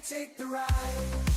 take the ride.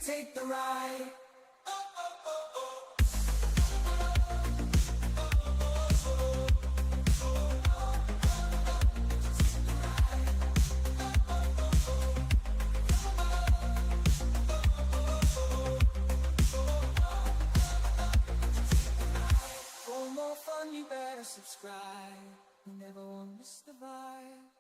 Take the ride. For more fun, you better subscribe. You never won't miss the vibe.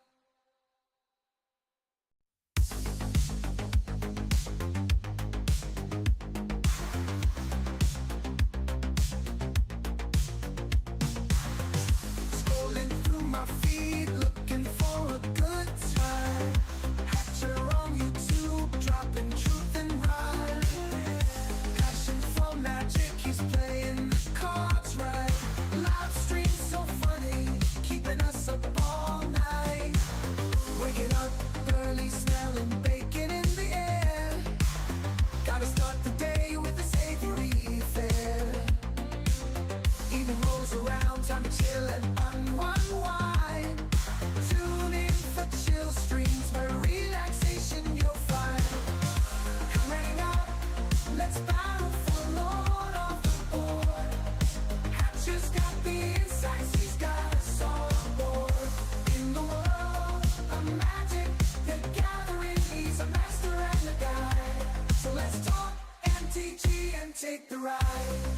Take the ride.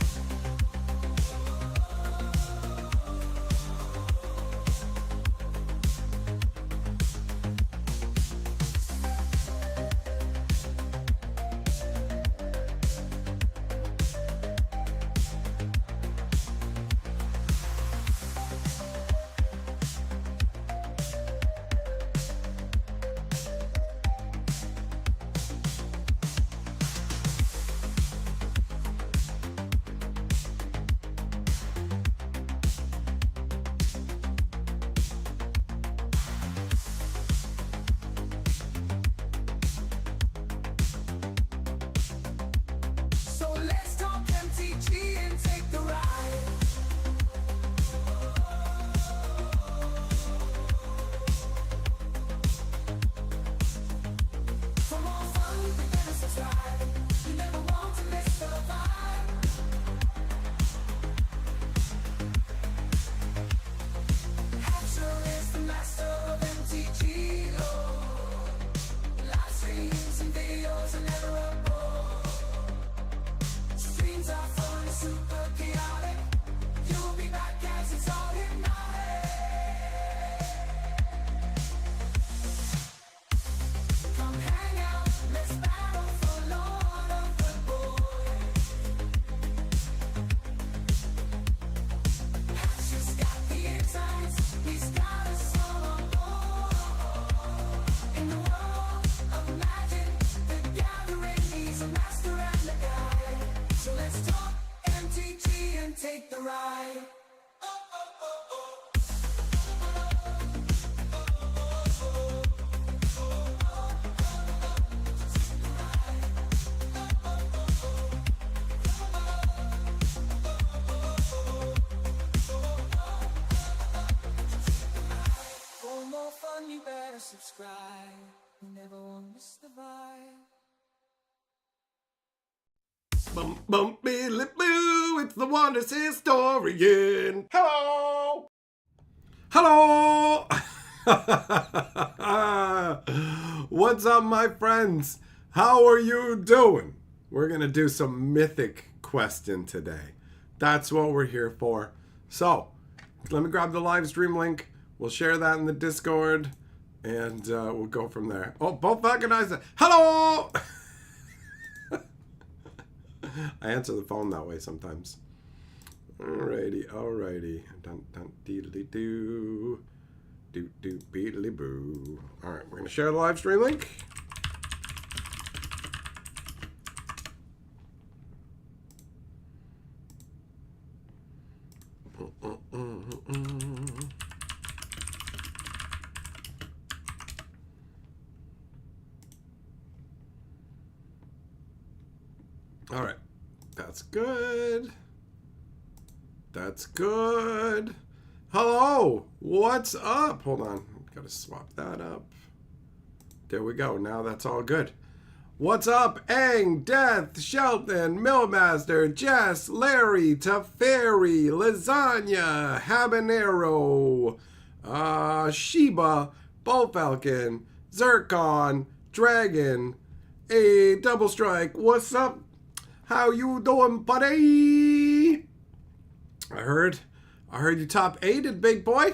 fun, you better subscribe. You never want to miss the vibe. Bum bum billy boo, it's the Wonders Historian. Hello! Hello! What's up, my friends? How are you doing? We're gonna do some Mythic question today. That's what we're here for. So, let me grab the live stream link. We'll share that in the Discord, and we'll go from there. Oh, both fucking eyes. Hello! I answer the phone that way sometimes. Alrighty. Dun dun deedly doo. Doo doo beedly boo. Alright, we're gonna share the live stream link. Alright. That's good. That's good. Hello. What's up? Hold on. Gotta swap that up. There we go. Now that's all good. What's up? Aang, Death, Shelton, Millmaster, Jess, Larry, Teferi, Lasagna, Habanero, Sheba, Bullfalcon, Zircon, Dragon, a Double Strike. What's up? How you doing, buddy? I heard you top 8'd, big boy.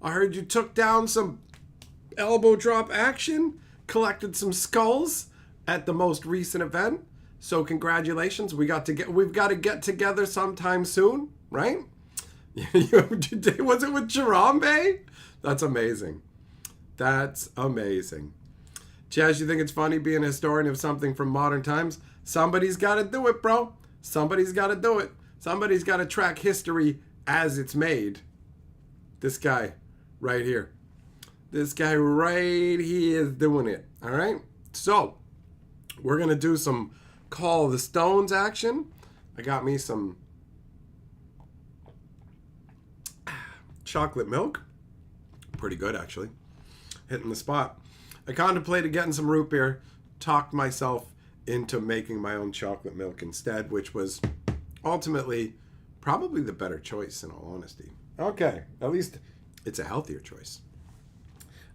I heard you took down some elbow drop action, collected some skulls at the most recent event. So congratulations. We've got to get together sometime soon, right? Was it with Jirambe? That's amazing. That's amazing. Chaz, you think it's funny being a historian of something from modern times? Somebody's got to do it, bro. Somebody's got to do it. Somebody's got to track history as it's made. This guy right here. This guy right here is doing it. All right? So, we're going to do some Call of the Stones action. I got me some chocolate milk. Pretty good, actually. Hitting the spot. I contemplated getting some root beer. Talked myself into making my own chocolate milk instead, which was ultimately probably the better choice, in all honesty. Okay, at least it's a healthier choice.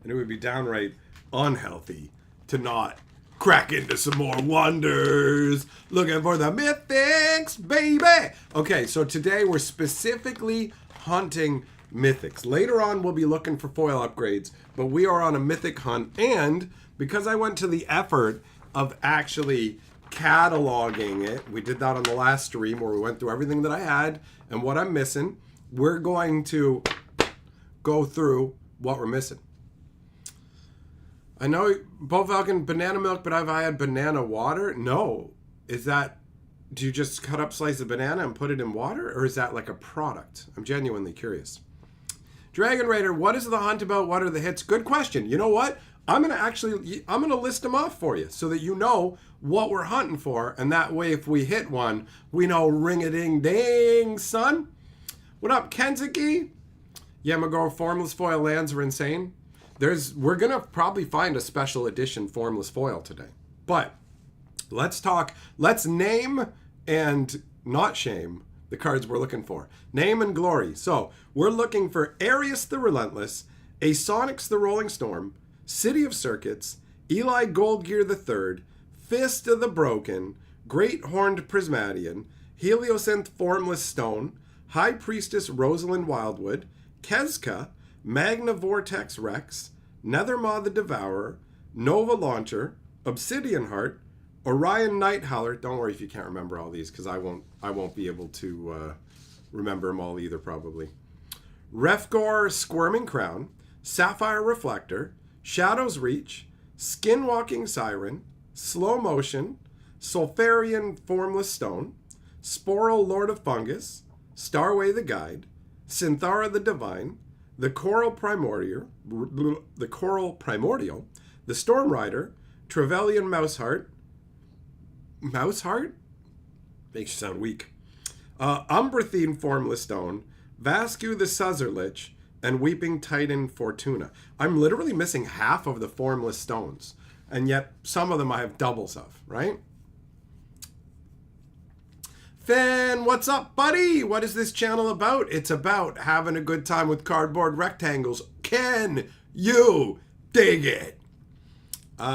And it would be downright unhealthy to not crack into some more wonders. Looking for the mythics, baby! Okay, so today we're specifically hunting mythics. Later on, we'll be looking for foil upgrades, but we are on a mythic hunt, and because I went to the effort of actually cataloging it. We did that on the last stream where we went through everything that I had and what I'm missing. We're going to go through what we're missing. I know Bo Falcon banana milk, but have I had banana water? No. Is that, do you just cut up slice of banana and put it in water? Or is that like a product? I'm genuinely curious. Dragon Raider, what is the hunt about? What are the hits? Good question. You know what? I'm going to list them off for you so that you know what we're hunting for. And that way, if we hit one, we know ring-a-ding-ding, son. What up, Kentucky? Yamago formless foil lands are insane. We're going to probably find a special edition formless foil today. But let's name and not shame the cards we're looking for. Name and glory. So we're looking for Arius the Relentless, Asonix the Rolling Storm, City of Circuits, Eli Goldgear III, Fist of the Broken, Great Horned Prismatian, Heliosynth Formless Stone, High Priestess Rosalind Wildwood, Kezka, Magna Vortex Rex, Nethermaw the Devourer, Nova Launcher, Obsidian Heart, Orion Night Howler. Don't worry if you can't remember all these, because I won't be able to remember them all either, probably. Refgor Squirming Crown, Sapphire Reflector, Shadow's Reach, Skinwalking Siren, Slow Motion, Sulfurian Formless Stone, Sporal Lord of Fungus, Starway the Guide, Synthara the Divine, the Coral Primordial, the Storm Rider, Trevelyan Mouseheart. Mouseheart? Makes you sound weak. Umbrathine Formless Stone, Vascu the Suzzerlich, and Weeping Titan Fortuna. I'm literally missing half of the formless stones, and yet some of them I have doubles of, right? Finn, what's up, buddy? What is this channel about? It's about having a good time with cardboard rectangles. Can you dig it? There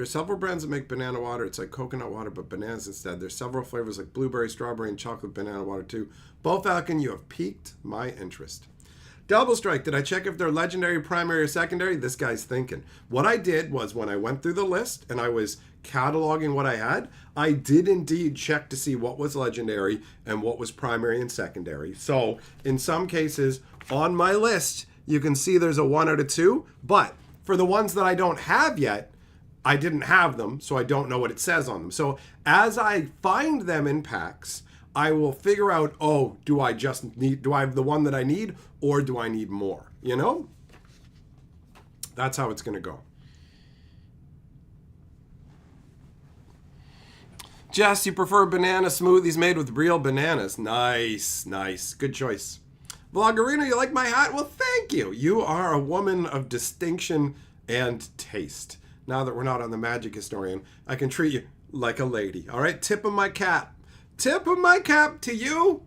are several brands that make banana water. It's like coconut water, but bananas instead. There's several flavors like blueberry, strawberry, and chocolate banana water too. Both Falcon, you have piqued my interest. Double Strike, did I check if they're legendary, primary, or secondary? This guy's thinking. What I did was when I went through the list and I was cataloging what I had, I did indeed check to see what was legendary and what was primary and secondary. So in some cases on my list, you can see there's a 1 out of 2, but for the ones that I don't have yet, I didn't have them, so I don't know what it says on them. So as I find them in packs, I will figure out, oh, do I have the one that I need, or do I need more? You know? That's how it's going to go. Jess, you prefer banana smoothies made with real bananas. Nice, nice. Good choice. Vloggerina, you like my hat? Well, thank you. You are a woman of distinction and taste. Now that we're not on the Magic Historian, I can treat you like a lady. All right? Tip of my cap. Tip of my cap to you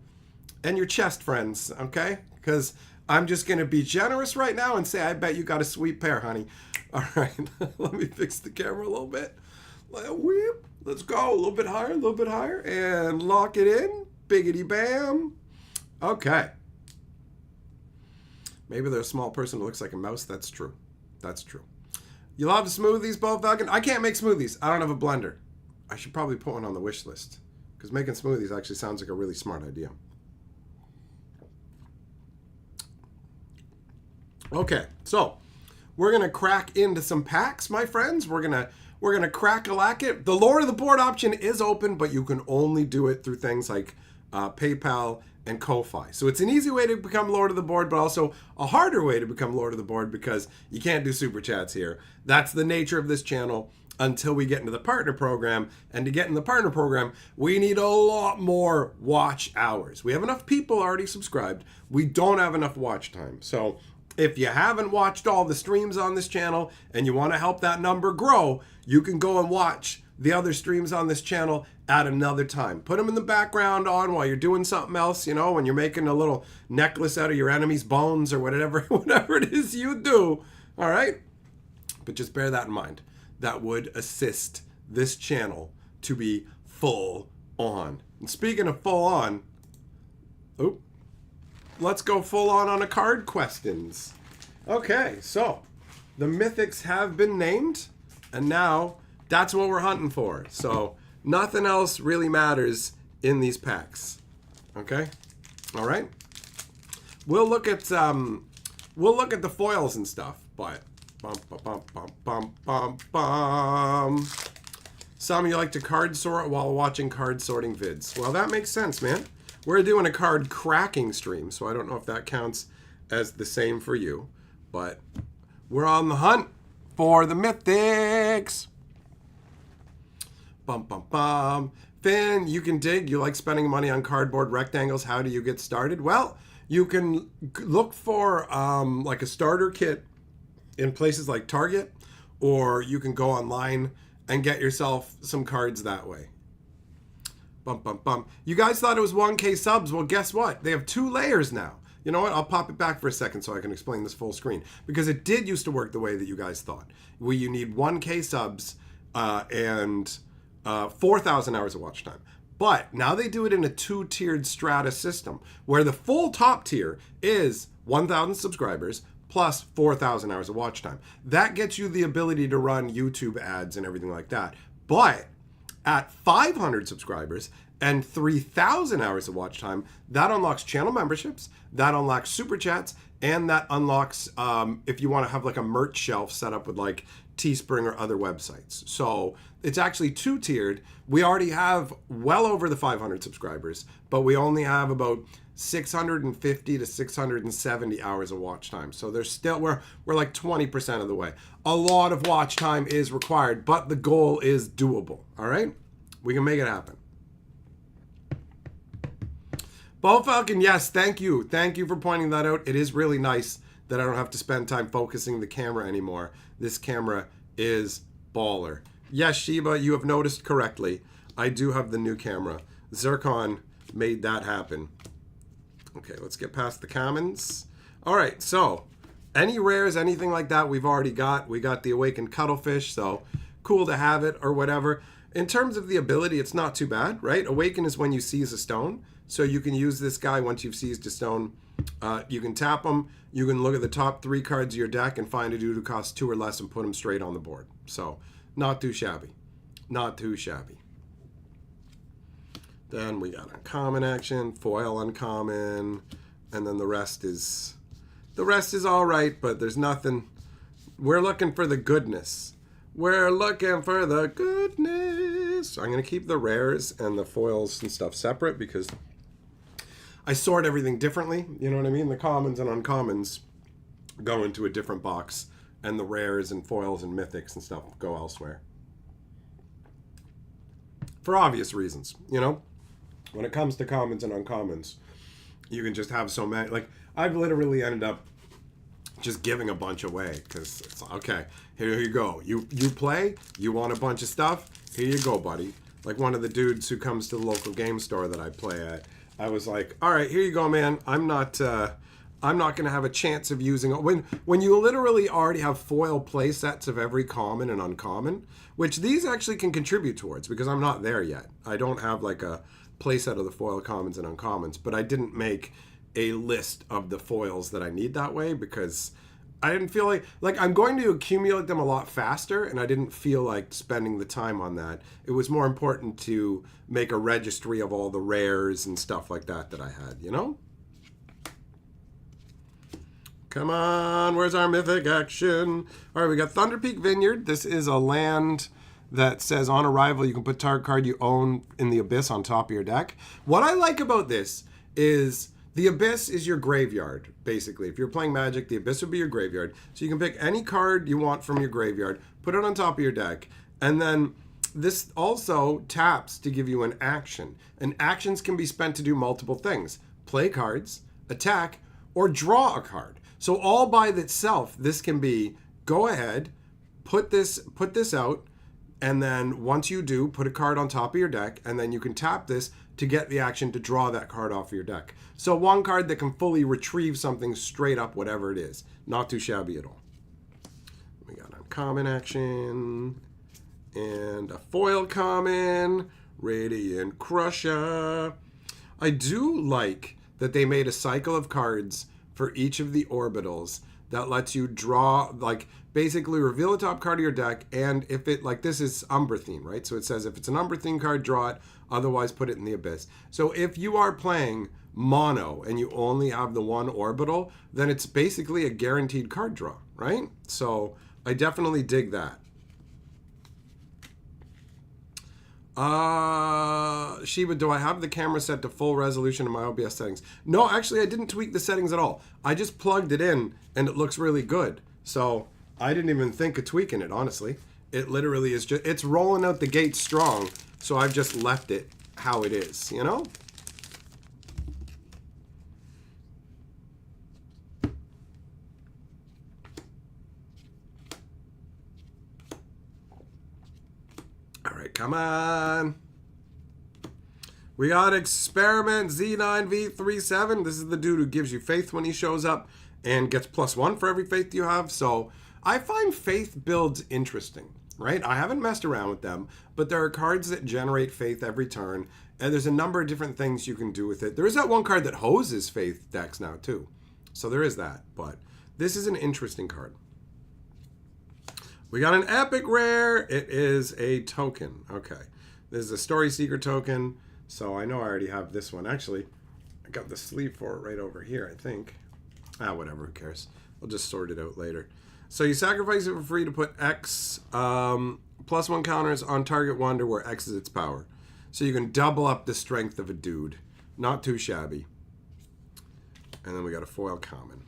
and your chest friends, okay? Because I'm just going to be generous right now and say, I bet you got a sweet pair, honey. All right. Let me fix the camera a little bit. Whip. Let's go. A little bit higher, and lock it in. Biggity bam. Okay. Maybe they're a small person who looks like a mouse. That's true. That's true. You love smoothies, Bo Falcon? I can't make smoothies. I don't have a blender. I should probably put one on the wish list, because making smoothies actually sounds like a really smart idea. Okay, so we're gonna crack into some packs, my friends. We're gonna crack-a-lack it. The Lord of the Board option is open, but you can only do it through things like PayPal and Ko-Fi. So it's an easy way to become Lord of the Board, but also a harder way to become Lord of the Board because you can't do super chats here. That's the nature of this channel until we get into the partner program. And to get in the partner program, we need a lot more watch hours. We have enough people already subscribed. We don't have enough watch time. So if you haven't watched all the streams on this channel and you want to help that number grow, you can go and watch the other streams on this channel at another time. Put them in the background on while you're doing something else, you know, when you're making a little necklace out of your enemy's bones or whatever it is you do, all right? But just bear that in mind. That would assist this channel to be full on. And speaking of full on, let's go full on a card questions. Okay, so the Mythics have been named, and now that's what we're hunting for. So nothing else really matters in these packs. Okay? All right? We'll look at the foils and stuff, but some of you like to card sort while watching card sorting vids. Well, that makes sense, man. We're doing a card cracking stream, so I don't know if that counts as the same for you, but we're on the hunt for the Mythics. Finn, you can dig. You like spending money on cardboard rectangles. How do you get started? Well, you can look for like a starter kit in places like Target, or you can go online and get yourself some cards that way. You guys thought it was 1K subs. Well, guess what? They have 2 layers now. You know what? I'll pop it back for a second so I can explain this full screen, because it did used to work the way that you guys thought. Where you need 1K subs and 4,000 hours of watch time. But now they do it in a 2-tiered strata system where the full top tier is 1,000 subscribers plus 4,000 hours of watch time. That gets you the ability to run YouTube ads and everything like that. But at 500 subscribers and 3,000 hours of watch time, that unlocks channel memberships, that unlocks super chats, and that unlocks if you want to have like a merch shelf set up with like Teespring or other websites. So it's actually 2-tiered. We already have well over the 500 subscribers, but we only have about 650 to 670 hours of watch time. So there's still, we're like 20% of the way. A lot of watch time is required, but the goal is doable. All right? We can make it happen. Ball Falcon, yes, thank you. Thank you for pointing that out. It is really nice that I don't have to spend time focusing the camera anymore. This camera is baller. Yes, Sheba, you have noticed correctly. I do have the new camera. Zircon made that happen. Okay, let's get past the commons. All right, so any rares, anything like that, we've already got. We got the Awakened Cuttlefish, so cool to have it or whatever. In terms of the ability, it's not too bad, right? Awaken is when you seize a stone. So you can use this guy once you've seized a stone. You can tap him. You can look at the top 3 cards of your deck and find a dude who costs 2 or less and put him straight on the board. So not too shabby. Not too shabby. Then we got uncommon action, foil uncommon, and then the rest is all right, but there's nothing. We're looking for the goodness. We're looking for the goodness. So I'm going to keep the rares and the foils and stuff separate because I sort everything differently. You know what I mean? The commons and uncommons go into a different box, and the rares and foils and mythics and stuff go elsewhere. For obvious reasons, you know? When it comes to commons and uncommons, you can just have so many. Like, I've literally ended up just giving a bunch away because it's like, okay, here you go. You play, you want a bunch of stuff, here you go, buddy. Like one of the dudes who comes to the local game store that I play at, I was like, all right, here you go, man. I'm not gonna have a chance of using it. When you literally already have foil play sets of every common and uncommon, which these actually can contribute towards because I'm not there yet. I don't have like a playset of the foil commons and uncommons, but I didn't make a list of the foils that I need that way because I didn't feel like I'm going to accumulate them a lot faster, and I didn't feel like spending the time on that. It was more important to make a registry of all the rares and stuff like that I had, you know? Come on, where's our mythic action? All right, we got Thunder Peak Vineyard. This is a land that says on arrival you can put target card you own in the Abyss on top of your deck. What I like about this is the Abyss is your graveyard, basically. If you're playing Magic, the Abyss would be your graveyard. So you can pick any card you want from your graveyard, put it on top of your deck, and then this also taps to give you an action. And actions can be spent to do multiple things. Play cards, attack, or draw a card. So all by itself, this can be, go ahead, put this out, and then once you do, put a card on top of your deck, and then you can tap this to get the action to draw that card off your deck. So one card that can fully retrieve something straight up, whatever it is. Not too shabby at all. We got uncommon action, and a foil common, Radiant Crusher. I do like that they made a cycle of cards for each of the orbitals that lets you draw, like, basically reveal the top card of your deck, and if it, like, this is Umbrathine, right? So it says if it's an Umbrathine card, draw it, otherwise put it in the Abyss. So if you are playing mono and you only have the one orbital, then it's basically a guaranteed card draw, right? So I definitely dig that. Sheba, do I have the camera set to full resolution in my OBS settings? No, actually, I didn't tweak the settings at all. I just plugged it in, and it looks really good. So I didn't even think of tweaking it, honestly. It literally is just, it's rolling out the gate strong, so I've just left it how it is, you know? All right, come on. We got Experiment Z9V37. This is the dude who gives you faith when he shows up and gets +1 for every faith you have. So I find faith builds interesting, right? I haven't messed around with them, but there are cards that generate faith every turn, and there's a number of different things you can do with it. There is that one card that hoses faith decks now too. So there is that, but this is an interesting card. We got an epic rare. It is a token. Okay. This is a Story Seeker token. So I know I already have this one. Actually, I got the sleeve for it right over here, I think. Whatever, who cares? We'll just sort it out later. So you sacrifice it for free to put X +1 counters on target wonder where X is its power. So you can double up the strength of a dude. Not too shabby. And then we got a foil common.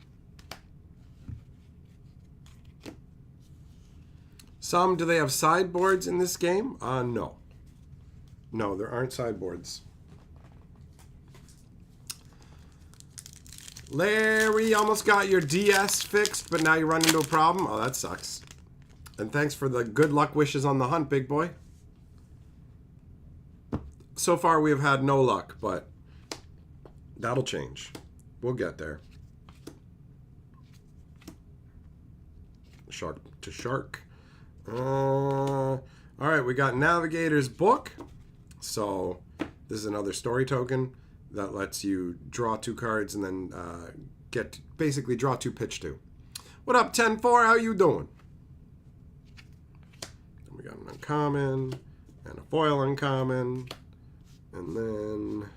Do they have sideboards in this game? No. No, there aren't sideboards. Larry, almost got your DS fixed, but now you run into a problem? Oh, that sucks. And thanks for the good luck wishes on the hunt, big boy. So far, we have had no luck, but that'll change. We'll get there. Shark to shark. All right, we got Navigator's Book. So this is another story token that lets you draw 2 cards and then basically draw 2 pitch 2. What up, 10-4? How you doing? And we got an uncommon and a foil uncommon. And then,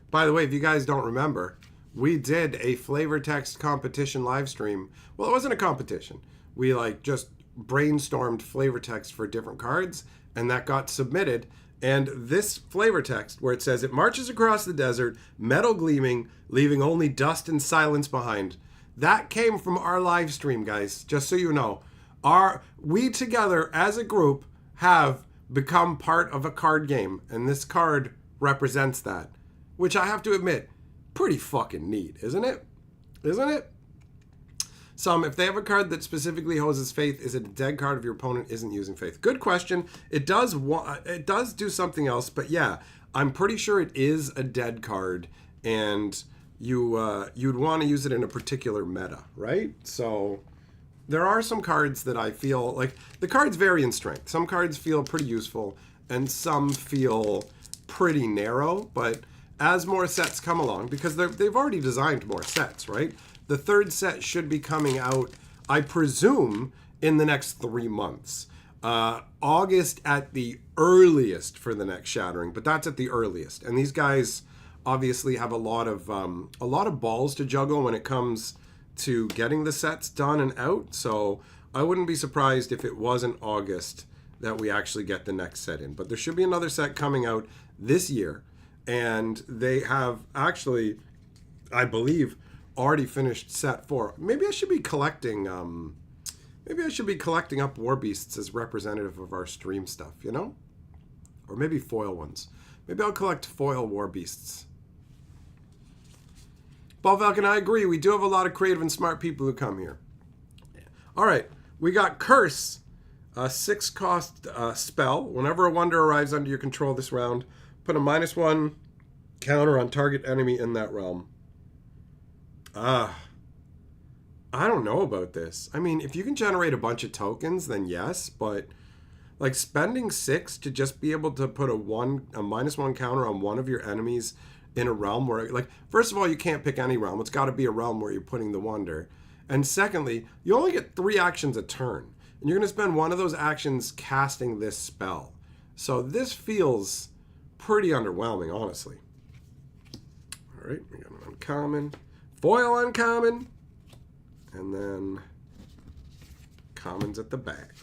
by the way, if you guys don't remember, we did a flavor text competition live stream. Well, it wasn't a competition. We just brainstormed flavor text for different cards, and that got submitted. And this flavor text, where it says, it marches across the desert, metal gleaming, leaving only dust and silence behind. That came from our live stream, guys, just so you know. We together, as a group, have become part of a card game, and this card represents that. Which I have to admit, pretty fucking neat, isn't it? Isn't it? If they have a card that specifically hoses faith, is it a dead card if your opponent isn't using faith? Good question. It does do something else, but yeah, I'm pretty sure it is a dead card, and you'd want to use it in a particular meta, right? So there are some cards that I feel like the cards vary in strength. Some cards feel pretty useful, and some feel pretty narrow, but as more sets come along, because they've already designed more sets, right? The 3rd set should be coming out, I presume, in the next 3 months. August at the earliest for the next Shattering, but that's at the earliest. And these guys obviously have a lot of balls to juggle when it comes to getting the sets done and out. So I wouldn't be surprised if it wasn't August that we actually get the next set in. But there should be another set coming out this year. And they have actually, I believe, already finished set 4. Maybe I should be collecting up War Beasts as representative of our stream stuff, you know? Or maybe foil ones. Maybe I'll collect foil War Beasts. Ball Falcon, I agree. We do have a lot of creative and smart people who come here. All right, we got Curse, a 6-cost spell. Whenever a wonder arrives under your control this round, put a -1 counter on target enemy in that realm. I don't know about this. I mean, if you can generate a bunch of tokens, then yes, but spending 6 to just be able to put a -1 counter on one of your enemies in a realm where, first of all, you can't pick any realm. It's got to be a realm where you're putting the wonder. And secondly, you only get 3 actions a turn. And you're going to spend one of those actions casting this spell. So this feels pretty underwhelming, honestly. All right, we got an uncommon. Foil uncommon, and then commons at the back.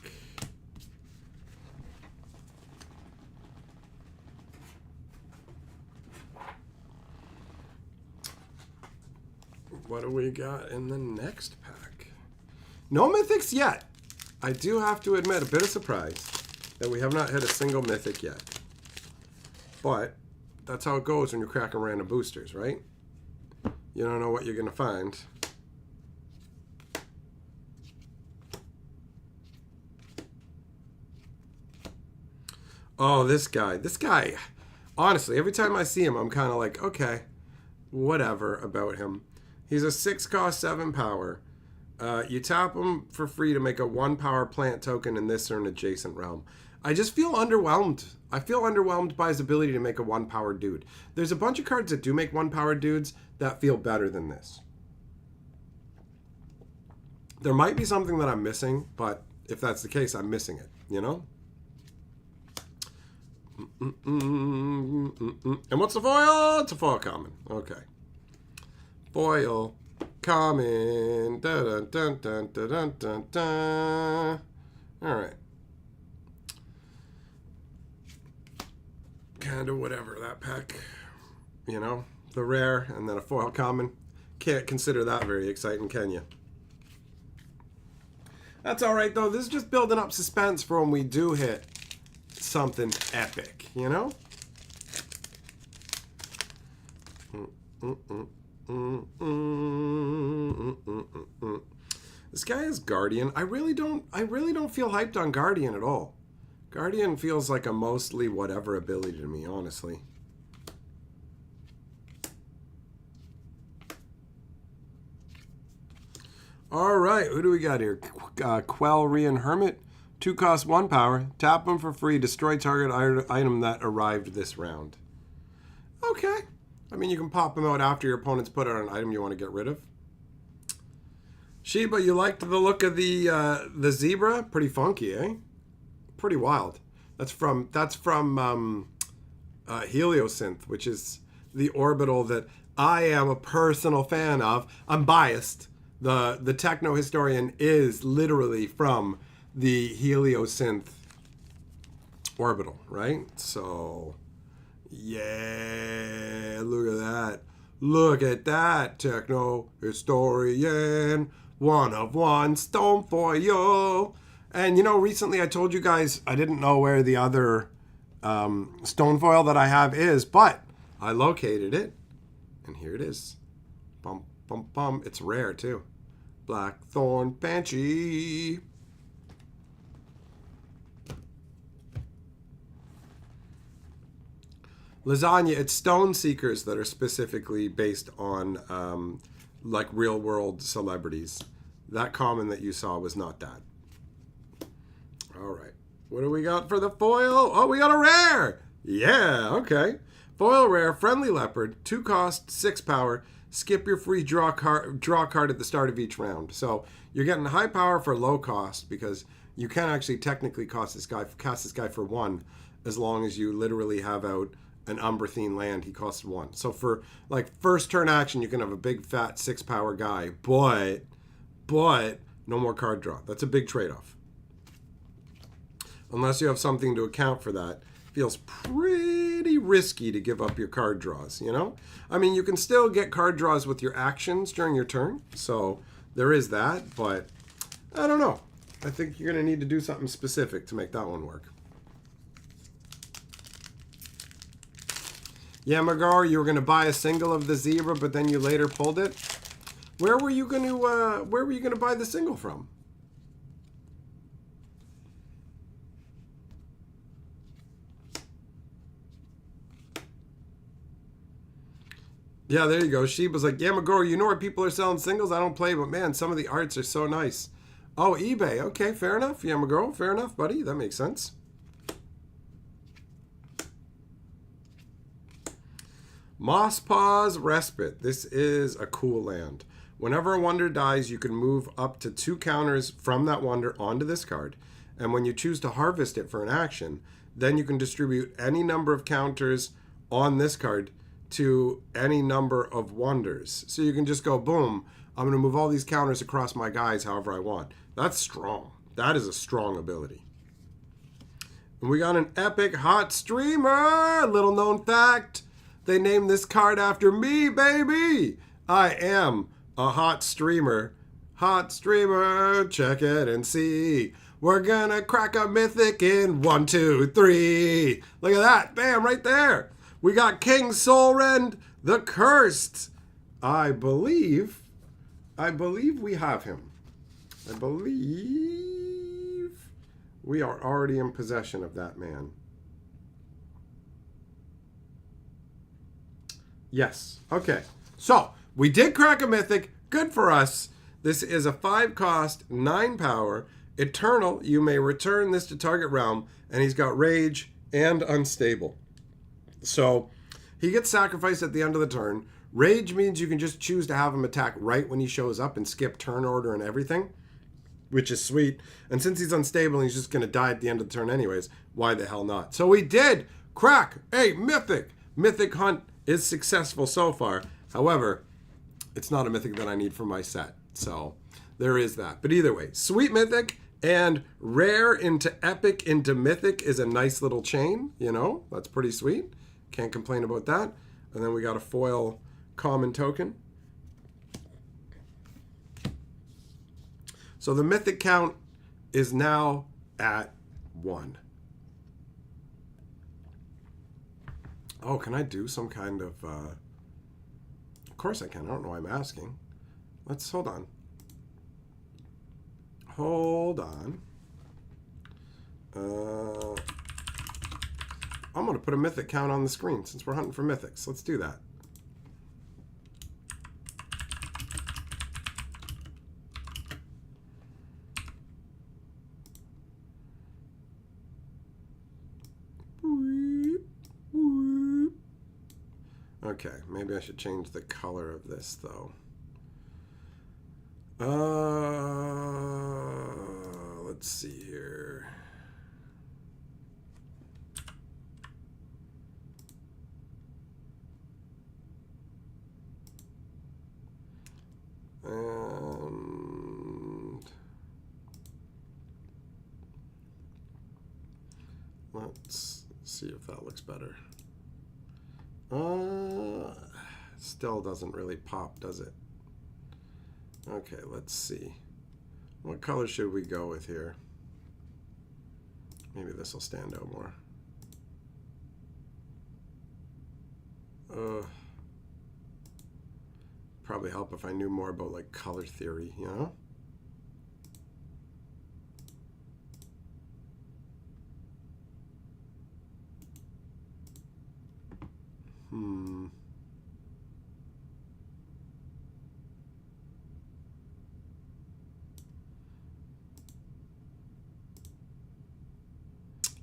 What do we got in the next pack? No mythics yet. I do have to admit, a bit of surprise that we have not hit a single mythic yet. But that's how it goes when you're cracking random boosters, right? You don't know what you're going to find. Oh, this guy, honestly, every time I see him, I'm kind of like, okay, whatever about him. He's a 6-cost 7 power. You tap him for free to make a 1 power plant token in this or an adjacent realm. I just feel underwhelmed. I feel underwhelmed by his ability to make a 1 power dude. There's a bunch of cards that do make 1 power dudes that feel better than this. There might be something that I'm missing, but if that's the case, I'm missing it, you know? And what's the foil? It's a foil common. Okay. Foil common. Dun, dun, dun, dun, dun, dun, dun. All right. Kind of whatever, that pack. You know? The rare and then a foil common. Can't consider that very exciting, can you? That's all right, though. This is just building up suspense for when we do hit something epic, you know? This guy is Guardian. I really don't feel hyped on Guardian at all. Guardian feels like a mostly whatever ability to me, honestly. All right, who do we got here? Quelrian Hermit. 2 cost 1 power. Tap them for free. Destroy target item that arrived this round. Okay. I mean, you can pop them out after your opponent's put out an item you want to get rid of. Sheba, you liked the look of the zebra? Pretty funky, eh? Pretty wild. That's from Heliosynth, which is the orbital that I am a personal fan of. I'm biased. The techno historian is literally from the Heliosynth orbital, right? So, yeah, look at that. Look at that, techno historian. 1 of 1 stone for you. And, you know, recently I told you guys I didn't know where the other stone foil that I have is, but I located it. And here it is. Bum, bum, bum. It's rare, too. Blackthorn Banshee. Lasagna, it's stone seekers that are specifically based on like real world celebrities. That common that you saw was not that. All right. What do we got for the foil? Oh, we got a rare. Yeah, okay. Foil rare, friendly leopard, 2 cost, 6 power. Skip your free draw card at the start of each round. So you're getting high power for low cost because you can actually technically cast this guy for 1 as long as you literally have out an Umbrathine land. He costs 1. So for like first turn action, you can have a big fat 6 power guy, but no more card draw. That's a big trade-off. Unless you have something to account for that. Feels pretty risky to give up your card draws, you know? I mean, you can still get card draws with your actions during your turn, so there is that, but I don't know. I think you're going to need to do something specific to make that one work. Yeah, Magar, you were going to buy a single of the zebra, but then you later pulled it. Where were you going to buy the single from? Yeah, there you go. Sheba's like, yeah, Magoro, you know where people are selling singles? I don't play, but man, some of the arts are so nice. Oh, eBay. Okay, fair enough. Yeah, Magoro, fair enough, buddy. That makes sense. Mosspaws Respite. This is a cool land. Whenever a wonder dies, you can move up to 2 counters from that wonder onto this card. And when you choose to harvest it for an action, then you can distribute any number of counters on this card to any number of wonders. So you can just go, boom, I'm going to move all these counters across my guys however I want. That's strong. That is a strong ability. And we got an epic hot streamer. Little known fact, they named this card after me, baby. I am a hot streamer. Hot streamer, check it and see. We're going to crack a mythic in 1, 2, 3. Look at that. Bam, right there. We got King Solrend the Cursed. I believe we have him. I believe we are already in possession of that man. Yes. Okay. So, we did crack a mythic. Good for us. This is a 5 cost, 9 power. Eternal. You may return this to target realm. And he's got Rage and Unstable. So, he gets sacrificed at the end of the turn. Rage means you can just choose to have him attack right when he shows up and skip turn order and everything, which is sweet. And since he's unstable and he's just going to die at the end of the turn anyways, why the hell not? So we did crack a mythic. Mythic hunt is successful so far. However, it's not a mythic that I need for my set. So there is that. But either way, sweet mythic and rare into epic into mythic is a nice little chain. You know, that's pretty sweet. Can't complain about that. And then we got a foil common token. So the mythic count is now at 1. Oh, can I do some kind of course I can. I don't know why I'm asking. Let's hold on. Hold on. I'm going to put a mythic count on the screen since we're hunting for mythics. Let's do that. Okay, maybe I should change the color of this though. Let's see here. And let's see if that looks better. Still doesn't really pop, does it? Okay, let's see. What color should we go with here? Maybe this will stand out more. Probably help if I knew more about like color theory, you know?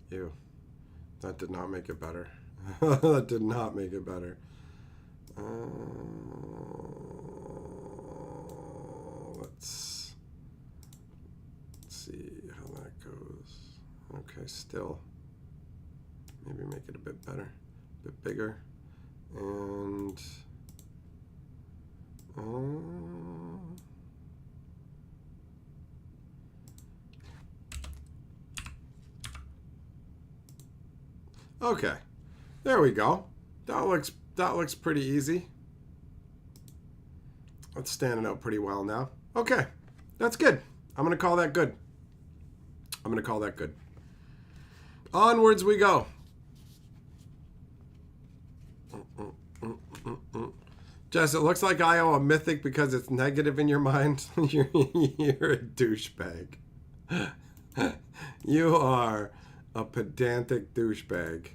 Ew. That did not make it better. That did not make it better. Let's see how that goes. Okay, still. Maybe make it a bit better, a bit bigger. And okay, there we go. That looks pretty easy. That's standing out pretty well now. Okay, that's good. I'm gonna call that good. I'm gonna call that good. Onwards we go. Jess, it looks like I owe a mythic because it's negative in your mind. You're a douchebag. You are a pedantic douchebag.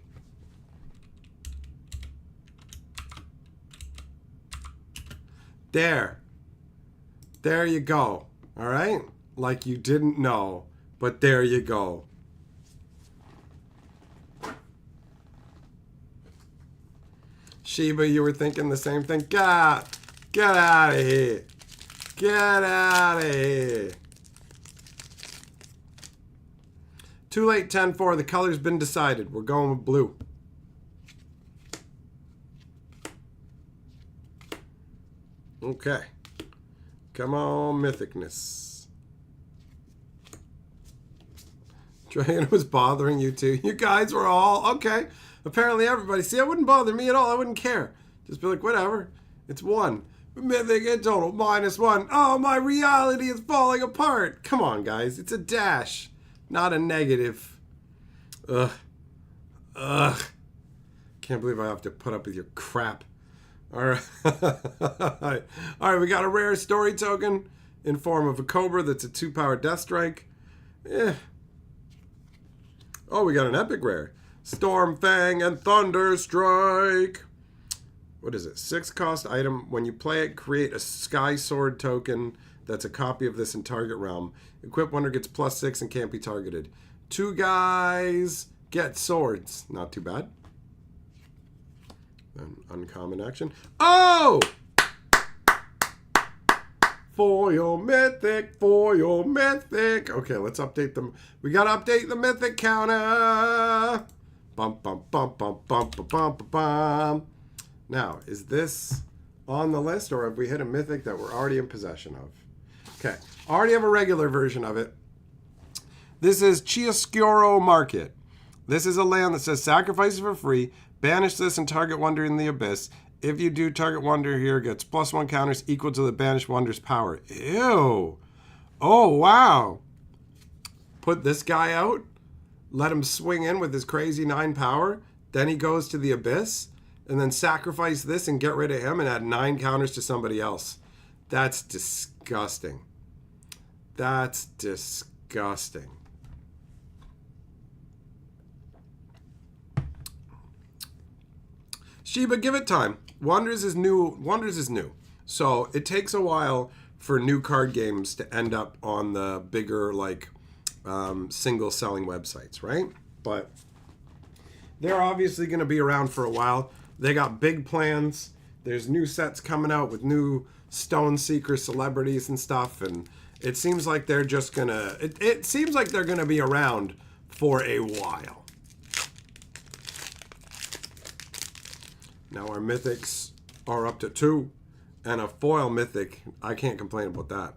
There you go. All right? Like you didn't know, but there you go. Sheba, you were thinking the same thing. God, get out of here. Get out of here. Too late, 10-4. The color's been decided. We're going with blue. Okay. Come on, mythicness. Dragon was bothering you too. You guys were all, okay. Apparently everybody. See, it wouldn't bother me at all. I wouldn't care. Just be like, whatever. It's 1. Mythic in total, -1. Oh, my reality is falling apart. Come on, guys. It's a dash, not a negative. Ugh. Can't believe I have to put up with your crap. All right. All right, we got a rare story token in form of a Cobra that's a 2-power Death Strike. Oh, we got an epic rare. Storm Fang and Thunder Strike. What is it? 6 cost item. When you play it, create a Sky Sword token that's a copy of this in target realm. Equip wonder gets +6 and can't be targeted. 2 guys get swords. Not too bad. An uncommon action. Oh! Foil mythic, foil mythic. Okay, let's update them. We gotta update the mythic counter. Bum, bum, bum, bum, bum, bum, bum, bum. Now, is this on the list or have we hit a mythic that we're already in possession of? Okay, already have a regular version of it. This is Chiaroscuro Market. This is a land that says sacrifice for free. Banish this and target wonder in the abyss. If you do, target wonder here gets +1 counters equal to the banished wonder's power. Ew. Oh, wow. Put this guy out. Let him swing in with his crazy 9 power. Then he goes to the abyss. and then sacrifice this and get rid of him and add 9 counters to somebody else. That's disgusting. That's disgusting. Sheba, give it time. Wonders is new. Wonders is new. So it takes a while for new card games to end up on the bigger, like, single selling websites, right? But they're obviously going to be around for a while. They got big plans. There's new sets coming out with new Stone Seeker celebrities and stuff. And it seems like they're just going to... It seems like they're going to be around for a while. Now our Mythics are up to 2. And a foil Mythic. I can't complain about that.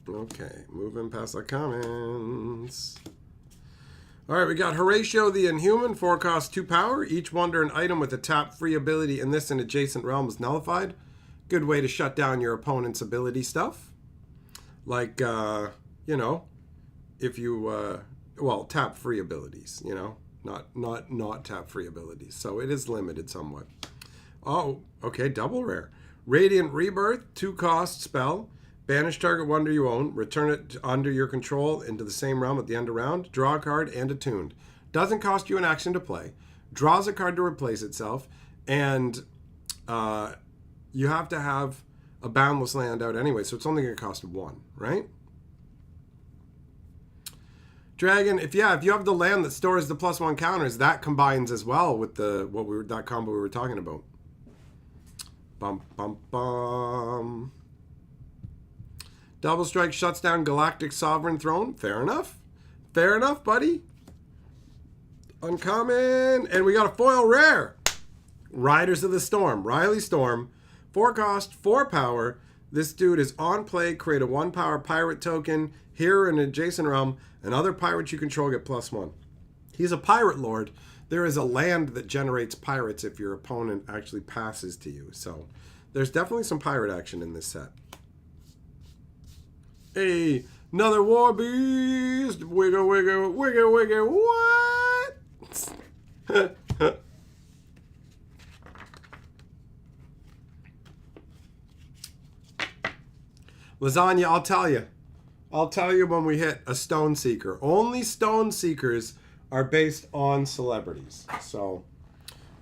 Okay, moving past the comments. All right, we got Horatio the Inhuman, 4 cost 2 power. Each wonder and item with a tap-free ability in this and adjacent realm is nullified. Good way to shut down your opponent's ability stuff. Like, you know, if you, well, tap-free abilities, you know, not tap-free abilities. So it is limited somewhat. Oh, okay, double rare. Radiant Rebirth, 2 cost spell. Banish target wonder you own. Return it under your control into the same realm at the end of round. Draw a card and attuned. Doesn't cost you an action to play. Draws a card to replace itself. And you have to have a boundless land out anyway, so it's only going to cost 1, right? Dragon, if you have the land that stores the +1 counters, that combines as well with that combo we were talking about. Bum bum bum. Double Strike shuts down Galactic Sovereign Throne. Fair enough. Fair enough, buddy. Uncommon. And we got a foil rare. Riders of the Storm. Riley Storm. 4 cost, 4 power. This dude is on play. Create a 1 power pirate token. Here in an adjacent realm. And other pirates you control get +1. He's a pirate lord. There is a land that generates pirates if your opponent actually passes to you. So there's definitely some pirate action in this set. Hey, another War Beast. Wiggle, wiggle, wiggle, wiggle. What? Lasagna, I'll tell you. I'll tell you when we hit a Stone Seeker. Only Stone Seekers are based on celebrities. So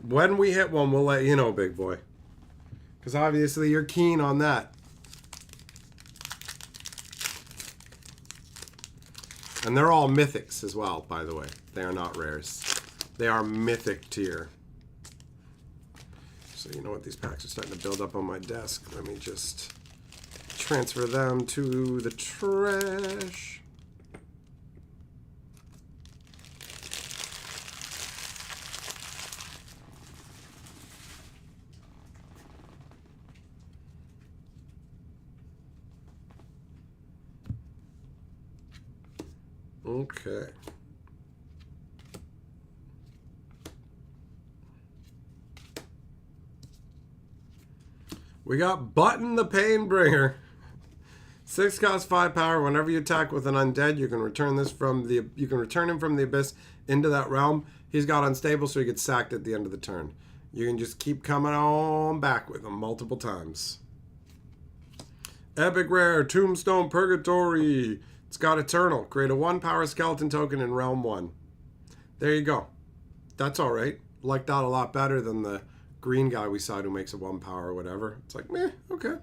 when we hit one, we'll let you know, big boy. Because obviously you're keen on that. And they're all mythics as well, by the way. They are not rares. They are mythic tier. So you know what? These packs are starting to build up on my desk. Let me just transfer them to the trash. Okay. We got Button the Painbringer. 6 cost 5 power. Whenever you attack with an undead, you can return him from the abyss into that realm. He's got unstable, so he gets sacked at the end of the turn. You can just keep coming on back with him multiple times. Epic rare, Tombstone Purgatory. It's got Eternal. Create a 1 power skeleton token in realm 1. There you go. That's all right. Like that a lot better than the green guy we saw who makes a 1 power or whatever. It's like, meh, okay.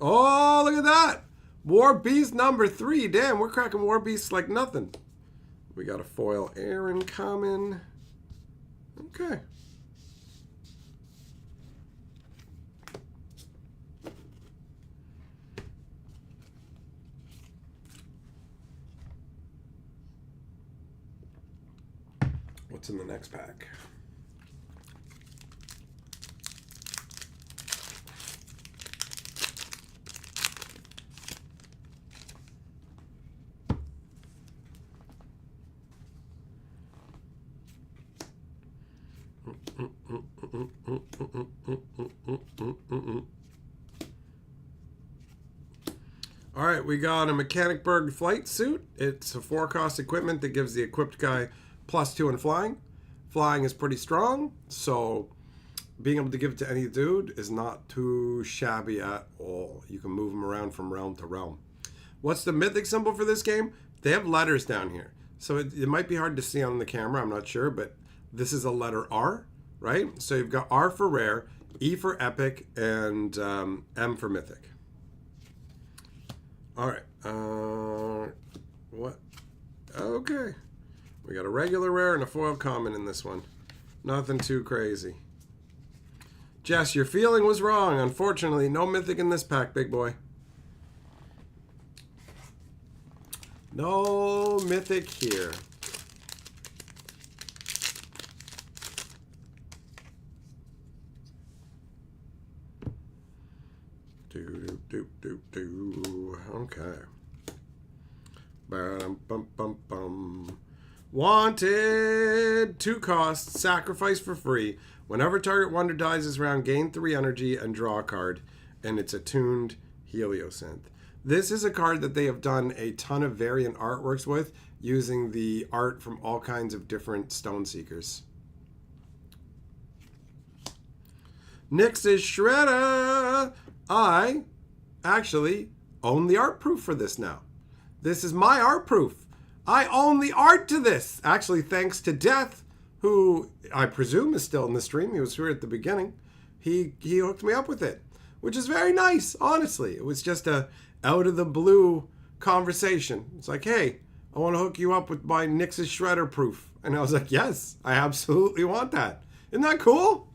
Oh, look at that. War Beast number 3. Damn, we're cracking War Beasts like nothing. We got a foil Aaron common. Okay. What's in the next pack? Alright, we got a Mechanic Berg flight suit. It's a 4 cost equipment that gives the equipped guy +2 in flying. Flying is pretty strong, so being able to give it to any dude is not too shabby at all. You can move them around from realm to realm. What's the mythic symbol for this game? They have letters down here. So it might be hard to see on the camera, I'm not sure, but this is a letter R, right? So you've got R for rare, E for epic, and M for mythic. All right. What? Okay. We got a regular rare and a foil common in this one. Nothing too crazy. Jess, your feeling was wrong. Unfortunately, no mythic in this pack, big boy. No mythic here. Okay. Bum. Wanted! 2 costs, sacrifice for free. Whenever target wonder dies this round, gain 3 energy and draw a card. And it's a tuned Heliosynth. This is a card that they have done a ton of variant artworks with, using the art from all kinds of different Stone Seekers. Nyx's Shredder! I actually own the art proof for this now. This is my art proof. I own the art to this. Actually, thanks to Death, who I presume is still in the stream. He was here at the beginning. He hooked me up with it, which is very nice, honestly. It was just a out of the blue conversation. It's like, hey, I want to hook you up with my Nyx's Shredder proof. And I was like, yes, I absolutely want that. Isn't that cool?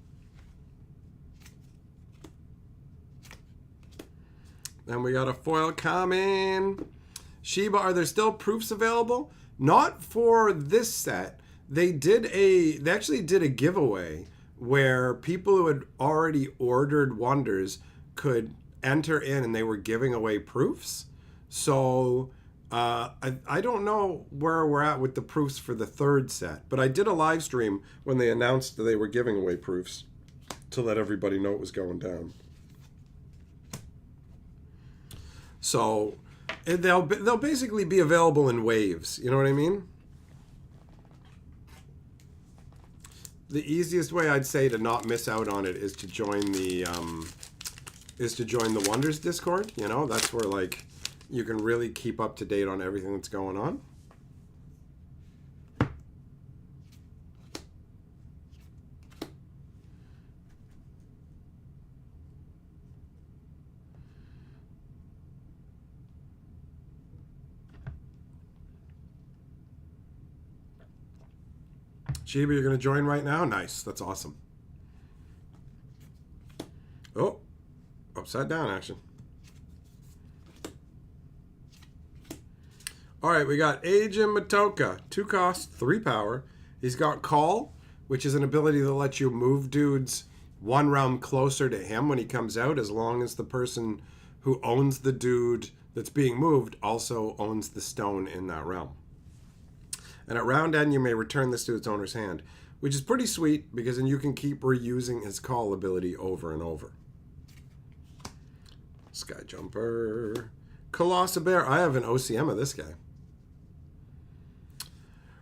Then we got a foil common. Shiba, are there still proofs available? Not for this set. They actually did a giveaway where people who had already ordered wonders could enter in, and they were giving away proofs. So I don't know where we're at with the proofs for the 3rd set, but I did a live stream when they announced that they were giving away proofs to let everybody know it was going down. So they'll basically be available in waves. You know what I mean? The easiest way I'd say to not miss out on it is to join the Wonders Discord. You know, that's where like you can really keep up to date on everything that's going on. Chiba, you're going to join right now? Nice. That's awesome. Oh, upside down action. All right, we got Agent Matoka. 2 costs, 3 power. He's got Call, which is an ability that lets you move dudes 1 realm closer to him when he comes out, as long as the person who owns the dude that's being moved also owns the stone in that realm. And at round end, you may return this to its owner's hand, which is pretty sweet because then you can keep reusing his Call ability over and over. Sky Jumper. Colossal Bear. I have an OCM of this guy.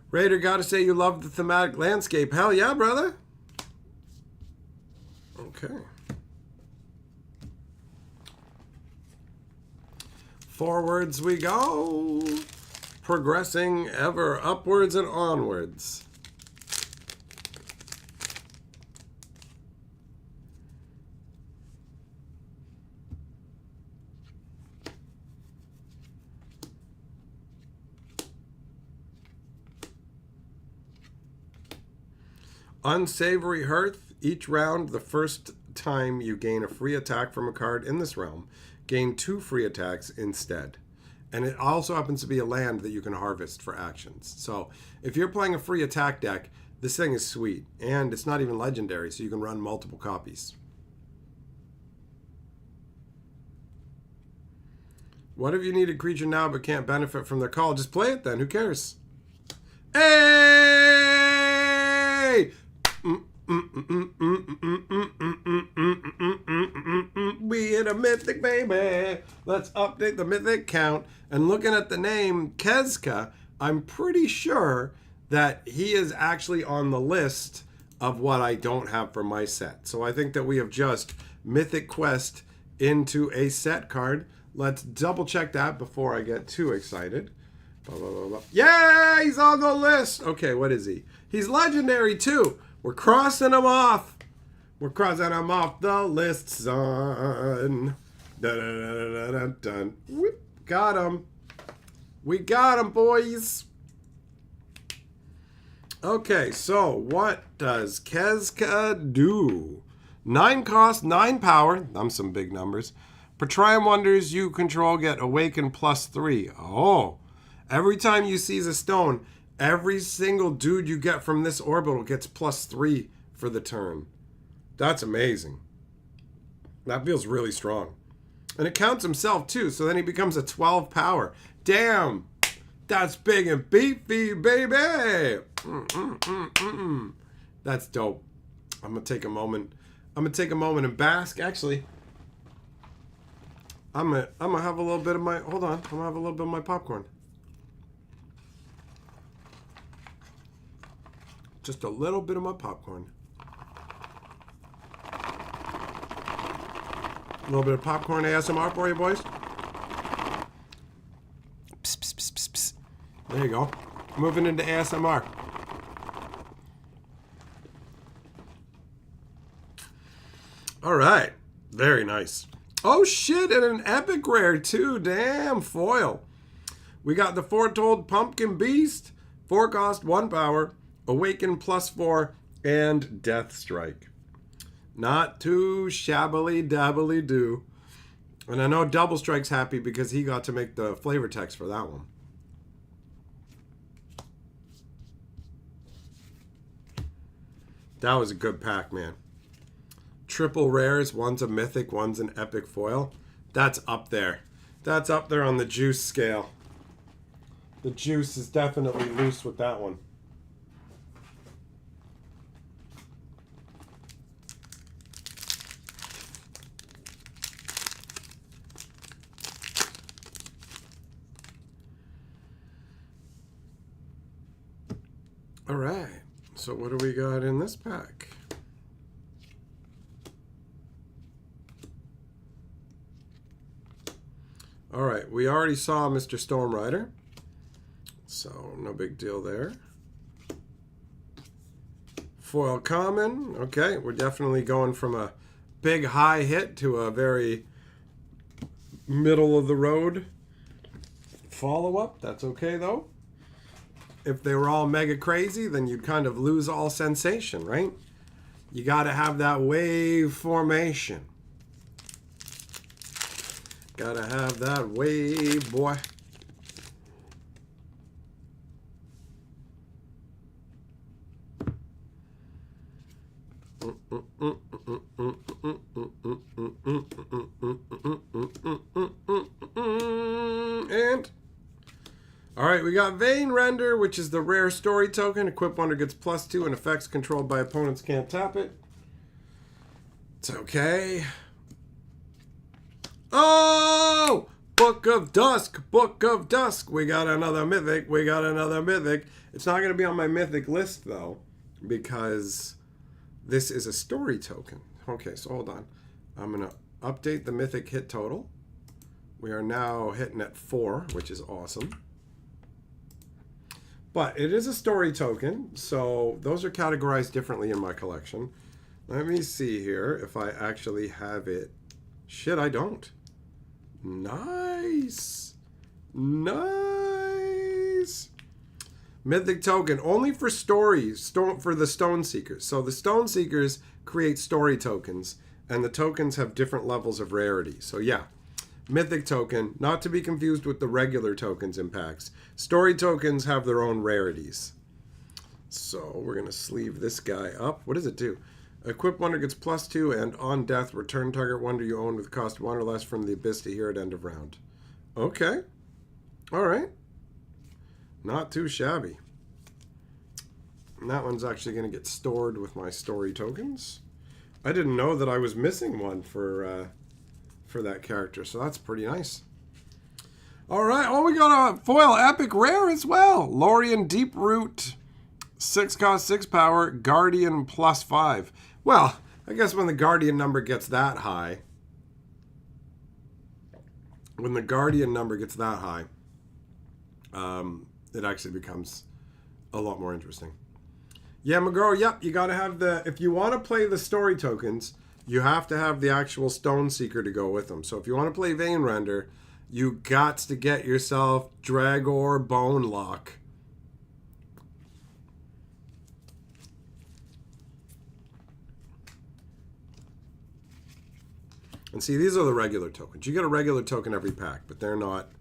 Raider, gotta say you love the thematic landscape. Hell yeah, brother. Okay. Forwards we go. Progressing ever upwards and onwards. Unsavory Hearth. Each round, the first time you gain a free attack from a card in this realm, gain 2 free attacks instead. And it also happens to be a land that you can harvest for actions. So if you're playing a free attack deck, this thing is sweet. And it's not even legendary, so you can run multiple copies. What if you need a creature now but can't benefit from their call? Just play it then. Who cares? Hey! We hit a mythic, baby. Let's update the mythic count. And looking at the name Kezka, I'm pretty sure that he is actually on the list of what I don't have for my set. So I think that we have just Mythic Quest into a set card. Let's double check that before I get too excited. Blah, blah, blah, blah. Yeah, he's on the list. Okay, what is he? He's legendary too. We're crossing him off. We're crossing him off the list, son. Dun, dun, dun, dun, dun, dun. Whoop. Got him. We got him, boys. Okay, so what does Kezka do? 9 cost, 9 power. Them some big numbers. Petrium Wonders you control get Awaken +3. Oh, every time you seize a stone, every single dude you get from this orbital gets +3 for the turn. That's amazing. That feels really strong. And it counts himself too, so then he becomes a 12 power. Damn, that's big and beefy, baby. That's dope. I'm gonna take a moment. I'm gonna take a moment and bask. Actually, I'm gonna have a little bit of my. Hold on. I'm gonna have a little bit of my popcorn. Just a little bit of my popcorn. A little bit of popcorn ASMR for you, boys. Psst, psst, psst, psst, psst. There you go. Moving into ASMR. All right. Very nice. Oh, shit. And an epic rare, too. Damn. Foil. We got the Foretold Pumpkin Beast. 4 cost, 1 power. Awaken +4. And Death Strike. Not too shabbily dabbly do. And I know Double Strike's happy because he got to make the flavor text for that one. That was a good pack, man. Triple rares. One's a mythic, one's an epic foil. That's up there. That's up there on the juice scale. The juice is definitely loose with that one. All right, so what do we got in this pack? All right, we already saw Mr. Storm Rider, so no big deal there. Foil common, okay, we're definitely going from a big high hit to a very middle of the road follow-up. That's okay though. If they were all mega crazy, then you'd kind of lose all sensation, right? You got to have that wave formation. Got to have that wave, boy. And all right, we got Vein Render, which is the rare story token. Equip Wonder gets +2 and effects controlled by opponents can't tap it. It's okay. Oh! Book of Dusk, Book of Dusk. We got another mythic. We got another mythic. It's not going to be on my mythic list, though, because this is a story token. Okay, so hold on. I'm going to update the mythic hit total. We are now hitting at 4, which is awesome. But it is a story token, so those are categorized differently in my collection. Let me see here if I actually have it. Shit, I don't. Nice. Nice. Mythic token, only for stories, for the Stone Seekers. So the Stone Seekers create story tokens, and the tokens have different levels of rarity. So yeah. Mythic token, not to be confused with the regular tokens in packs. Story tokens have their own rarities. So we're going to sleeve this guy up. What does it do? Equip Wonder gets +2, and on death, return target Wonder you own with cost 1 or less from the Abyss to here at end of round. Okay. All right. Not too shabby. And that one's actually going to get stored with my story tokens. I didn't know that I was missing one for that character, so that's pretty nice. All right. Oh, we got a foil epic rare as well. Lorien Deeproot 6 cost 6 power, Guardian +5. Well, I guess when the Guardian number gets that high, it actually becomes a lot more interesting. Yeah, McGraw, yep, you gotta have if you want to play the story tokens, you have to have the actual Stone Seeker to go with them. So if you want to play Vein Render, you got to get yourself Dragor Bone Lock. And see, these are the regular tokens. You get a regular token every pack, but they're not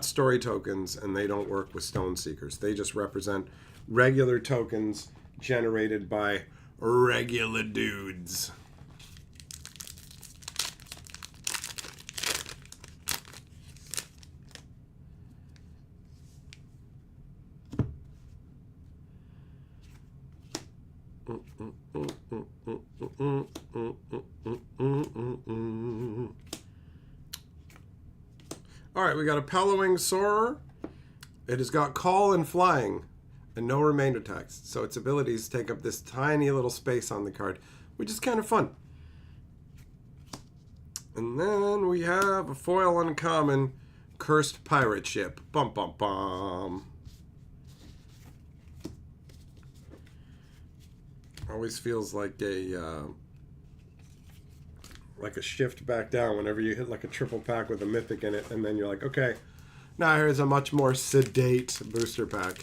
story tokens, and they don't work with Stone Seekers. They just represent regular tokens generated by regular dudes. All right, we got a Pellowing Soarer. It has got Call and Flying and no remainder text. So its abilities take up this tiny little space on the card, which is kind of fun. And then we have a foil uncommon Cursed Pirate Ship. Bum, bum, bum. Always feels like a shift back down whenever you hit like a triple pack with a Mythic in it, and then you're like, okay, now here's a much more sedate booster pack.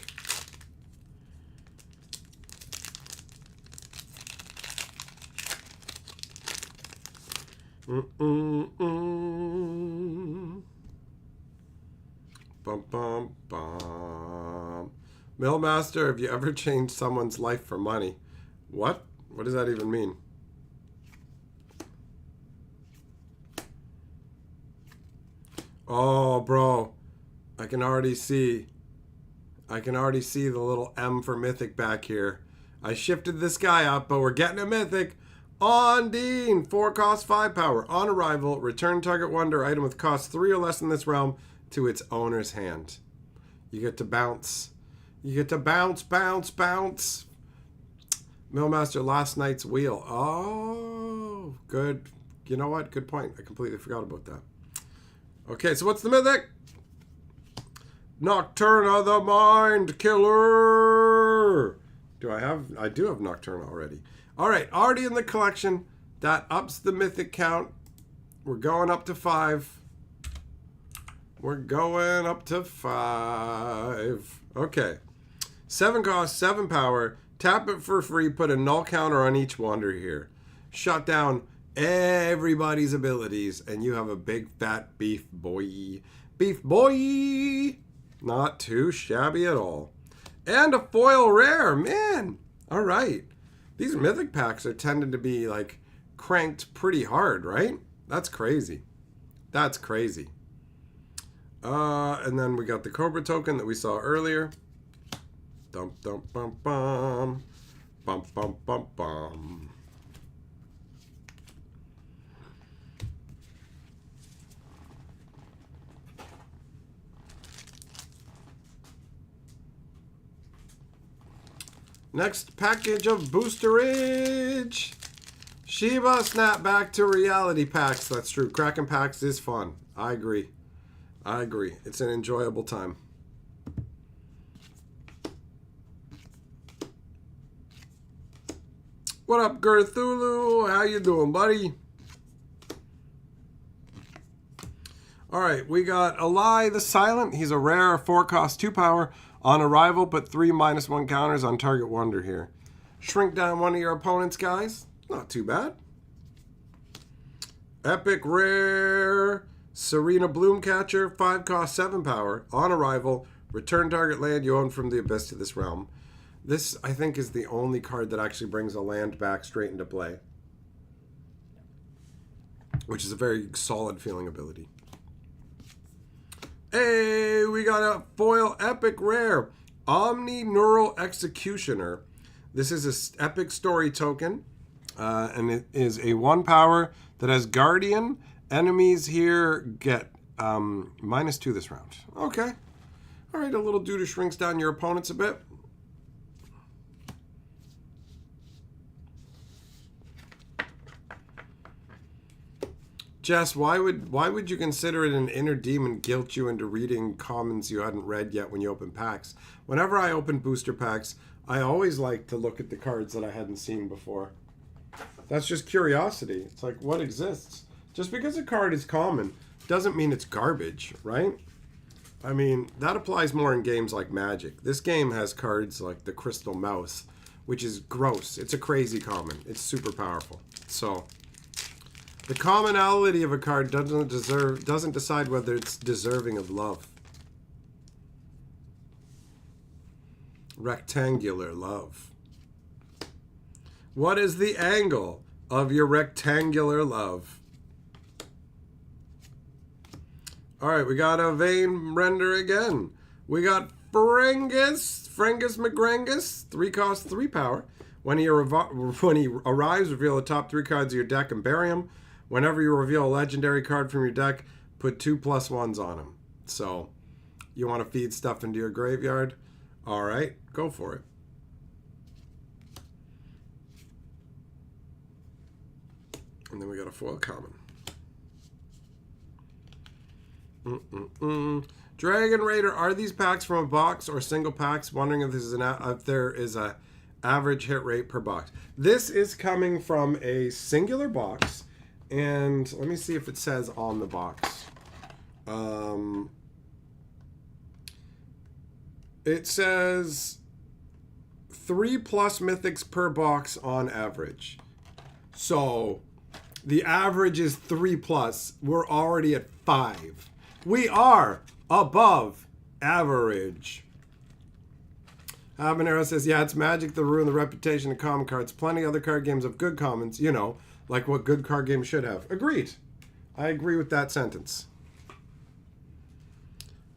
Bum, bum, bum. Millmaster, have you ever changed someone's life for money? What? What does that even mean? Oh, bro. I can already see the little M for Mythic back here. I shifted this guy up, but we're getting a Mythic. On Dean, 4 cost 5 power. On arrival, return target wonder item with cost 3 or less in this realm to its owner's hand. You get to bounce. You get to bounce, bounce, bounce. Millmaster, last night's wheel. Oh, good. You know what? Good point. I completely forgot about that. Okay, so what's the Mythic? Nocturna the Mind Killer. I do have Nocturna already. All right, already in the collection. That ups the Mythic count. We're going up to 5. We're going up to 5. Okay. 7 cost, 7 power. Tap it for free. Put a null counter on each wonder here. Shut down everybody's abilities, and you have a big fat beef boy. Beef boy! Not too shabby at all. And a foil rare, man! Alright. These Mythic packs are tending to be, like, cranked pretty hard, right? That's crazy. That's crazy. And then we got the Cobra token that we saw earlier. Dum, dum, bum, bum. Bum, bum, bum, bum. Next package of boosterage. Shiba snap back to reality packs. That's true. Cracking packs is fun. I agree. I agree. It's an enjoyable time. What up, Gerthulu? How you doing, buddy? All right, we got Eli the Silent. He's a rare 4 cost 2 power. On arrival, put 3 -1 counters on target wonder here. Shrink down one of your opponent's guys. Not too bad. Epic rare Serena Bloomcatcher, 5 cost 7 power. On arrival, return target land you own from the abyss to this realm. This, I think, is the only card that actually brings a land back straight into play, which is a very solid feeling ability. Hey, we got a foil epic rare, Omni Neural Executioner. This is an epic story token, and it is a 1 power that has Guardian. Enemies here get -2 this round. Okay. All right, a little dude who shrinks down your opponents a bit. Jess, why would you consider it an inner demon guilt you into reading commons you hadn't read yet when you open packs? Whenever I open booster packs, I always like to look at the cards that I hadn't seen before. That's just curiosity. It's like, what exists? Just because a card is common doesn't mean it's garbage, right? I mean, that applies more in games like Magic. This game has cards like the Crystal Mouse, which is gross. It's a crazy common. It's super powerful. So the commonality of a card doesn't decide whether it's deserving of love. Rectangular love. What is the angle of your rectangular love? All right, we got a vein render again. We got Frengus McGrangus, 3 cost, 3 power. When he arrives, reveal the top 3 cards of your deck and bury them. Whenever you reveal a legendary card from your deck, put 2 +1s on them. So, you want to feed stuff into your graveyard? All right, go for it. And then we got a foil common. Dragon Raider, are these packs from a box or single packs? Wondering if there is a average hit rate per box. This is coming from a singular box, and let me see if it says on the box. It says 3+ mythics per box on average. So the average is 3+. We're already at 5. We are above average. Habanero says, yeah, it's Magic that ruined the reputation of common cards. Plenty of other card games have good commons, you know, like what good card games should have. Agreed. I agree with that sentence.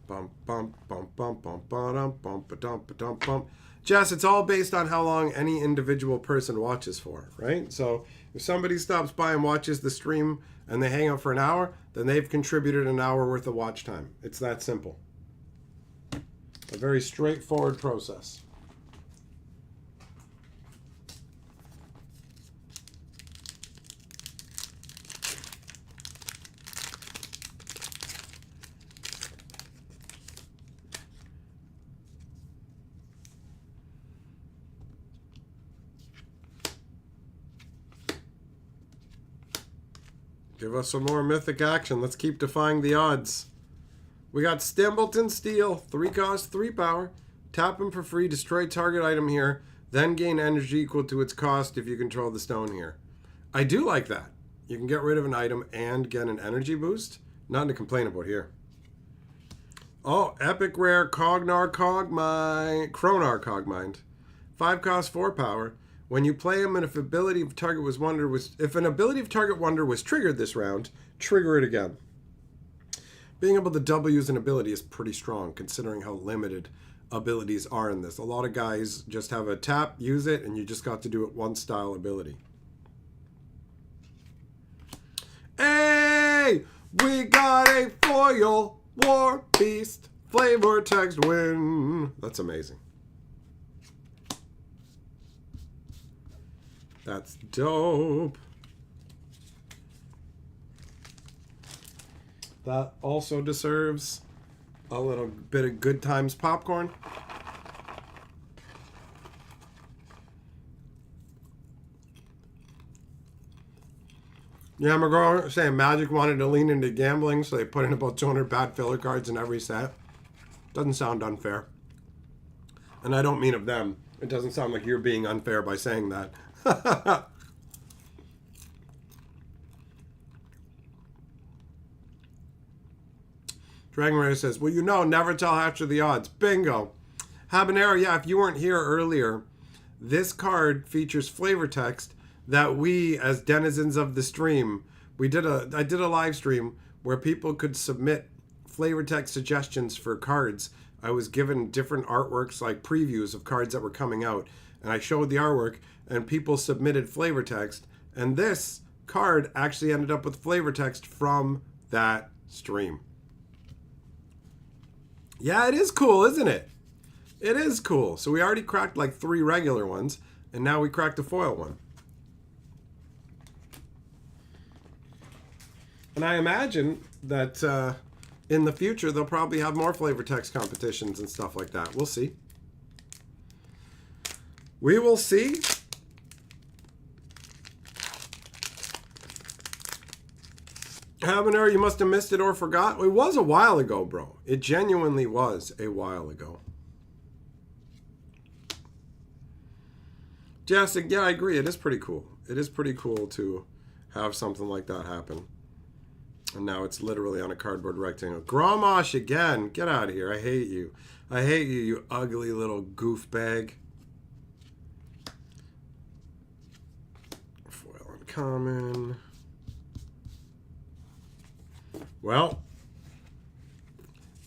Bum, bum, bum, bum, bum, bum, bum, bum, bum, bum. Jess, it's all based on how long any individual person watches for, right? So if somebody stops by and watches the stream and they hang out for an hour, then they've contributed an hour worth of watch time. It's that simple. A very straightforward process. Give us some more mythic action. Let's keep defying the odds. We got Stimbleton Steel, 3 cost, 3 power. Tap him for free, destroy target item here, then gain energy equal to its cost if you control the stone here. I do like that. You can get rid of an item and get an energy boost. Nothing to complain about here. Oh, epic rare Kronar Cogmind. 5 cost, 4 power. When you play him, and if an ability of target wonder was triggered this round, trigger it again. Being able to double use an ability is pretty strong, considering how limited abilities are in this. A lot of guys just have a tap, use it, and you just got to do it one style ability. Hey! We got a foil War Beast flavor text win. That's amazing. That's dope. That also deserves a little bit of good times popcorn. Yeah, McGraw saying Magic wanted to lean into gambling, so they put in about 200 bad filler cards in every set. Doesn't sound unfair. And I don't mean of them. It doesn't sound like you're being unfair by saying that. Dragon Raider says, well, you know, never tell after the odds. Bingo. Habanero, yeah, if you weren't here earlier, this card features flavor text that we, as denizens of the stream, I did a live stream where people could submit flavor text suggestions for cards. I was given different artworks, like previews of cards that were coming out, and I showed the artwork, and people submitted flavor text, and this card actually ended up with flavor text from that stream. Yeah, it is cool, isn't it? It is cool. So we already cracked like 3 regular ones, and now we cracked a foil one. And I imagine that in the future they'll probably have more flavor text competitions and stuff like that. We'll see. We will see. Habanero, you must have missed it or forgot. It was a while ago, bro. It genuinely was a while ago. Jessica, yeah, I agree. It is pretty cool. It is pretty cool to have something like that happen. And now it's literally on a cardboard rectangle. Gramash again. Get out of here. I hate you. I hate you, you ugly little goof bag. Foil uncommon. Well,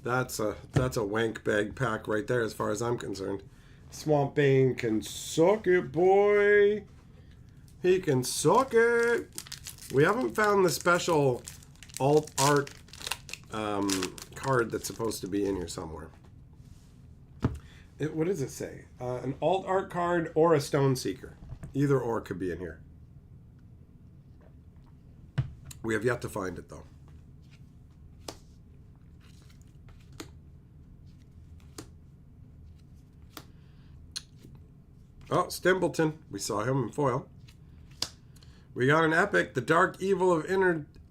that's a wank bag pack right there as far as I'm concerned. Swamp Bane can suck it, boy. He can suck it. We haven't found the special alt art card that's supposed to be in here somewhere. What does it say? An alt art card or a Stone Seeker. Either or could be in here. We have yet to find it, though. Oh, Stimpleton. We saw him in foil. We got an epic, The Dark Evil of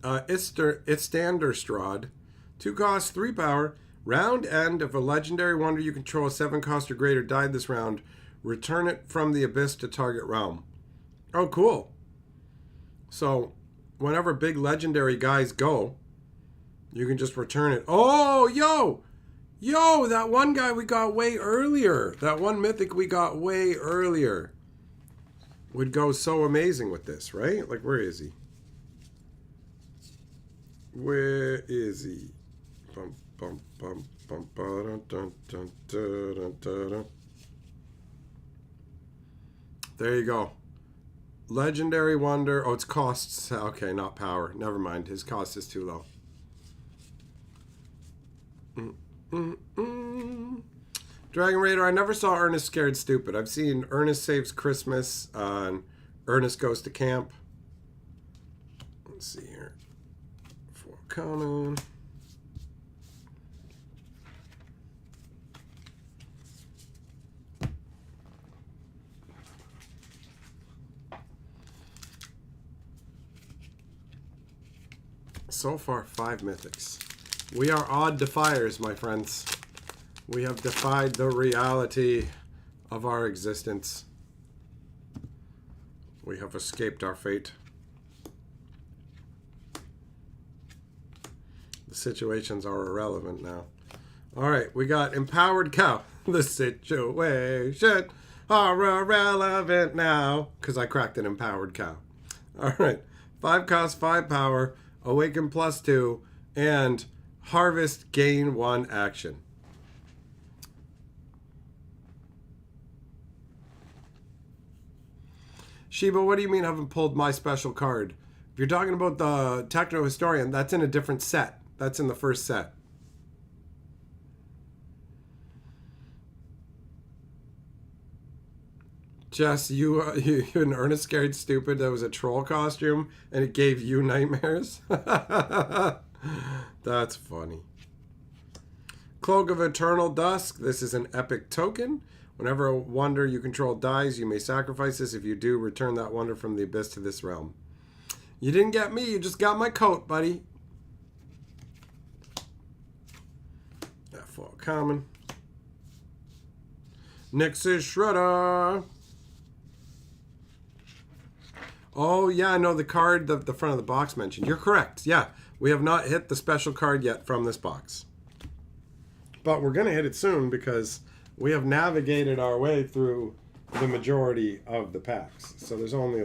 Istanderstrad. 2 costs, 3 power. Round end, if a legendary wonder you control, 7 cost or greater, died this round, return it from the abyss to target realm. Oh, cool. So, whenever big legendary guys go, you can just return it. Oh, yo! Yo, that one guy we got way earlier. That one mythic we got way earlier. Would go so amazing with this, right? Like, where is he? Where is he? Bum, bum, bum, bum, dun, dun, dun, dun, dun, dun. There you go. Legendary wonder. Oh, it's costs. Okay, not power. Never mind. His cost is too low. Dragon Raider, I never saw Ernest Scared Stupid. I've seen Ernest Saves Christmas and Ernest Goes to Camp. Let's see here. 4 common. So far, 5 mythics. We are odd defiers, my friends. We have defied the reality of our existence. We have escaped our fate. The situations are irrelevant now. All right, we got Empowered Cow. The situations are irrelevant now. Because I cracked an Empowered Cow. All right, 5 cost, 5 power, Awaken +2, and Harvest gain 1 action. Sheba, what do you mean I haven't pulled my special card? If you're talking about the Techno Historian, that's in a different set. That's in the first set. Jess, you and Ernest Scared Stupid, that was a troll costume, and it gave you nightmares? That's funny. Cloak of Eternal Dusk. This is an epic token. Whenever a wonder you control dies, you may sacrifice this. If you do, return that wonder from the abyss to this realm. You didn't get me, you just got my coat, buddy. That full common. Nix's Shredder. Oh, yeah, I know the card the front of the box mentioned. You're correct. Yeah, we have not hit the special card yet from this box. But we're going to hit it soon because we have navigated our way through the majority of the packs. So there's only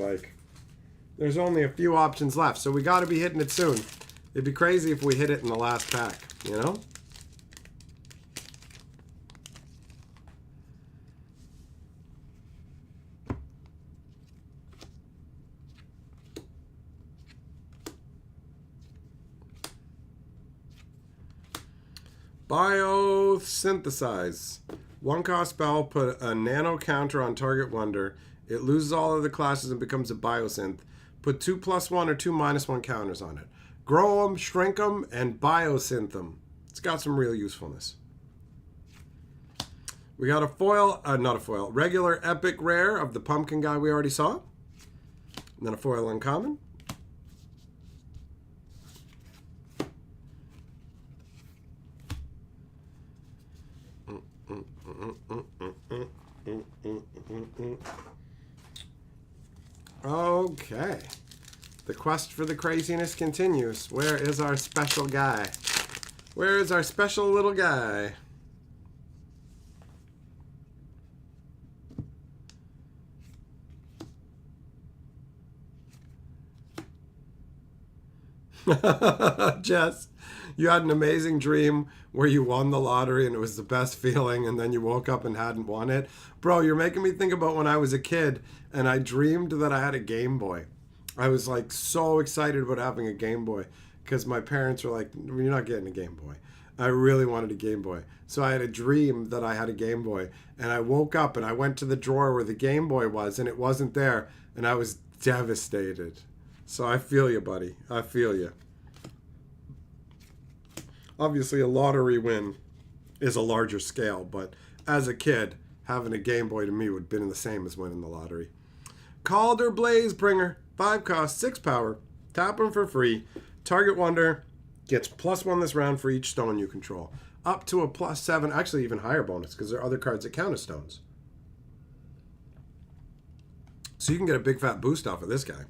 a few options left. So we got to be hitting it soon. It'd be crazy if we hit it in the last pack, you know? Biosynthesize. 1 cost spell, put a nano counter on target wonder. It loses all other classes and becomes a biosynth. Put 2+1 or 2 -1 counters on it. grow them, shrink them, and biosynth them. It's got some real usefulness. We got a foil, not a foil, regular epic rare of the pumpkin guy we already saw. And then a foil uncommon. Okay. The quest for the craziness continues. Where is our special guy? Where is our special little guy? Jess, you had an amazing dream where you won the lottery and it was the best feeling, and then you woke up and hadn't won it. Bro, you're making me think about when I was a kid and I dreamed that I had a Game Boy. I was like so excited about having a Game Boy because my parents were like, you're not getting a Game Boy. I really wanted a Game Boy. So I had a dream that I had a Game Boy, and I woke up and I went to the drawer where the Game Boy was and it wasn't there, and I was devastated. So I feel you, buddy. I feel you. Obviously, a lottery win is a larger scale, but as a kid, having a Game Boy to me would have been the same as winning the lottery. Calder Blazebringer, 5 cost, 6 power. Tap him for free. Target wonder gets +1 this round for each stone you control. Up to a +7, actually even higher bonus, because there are other cards that count as stones. So you can get a big fat boost off of this guy.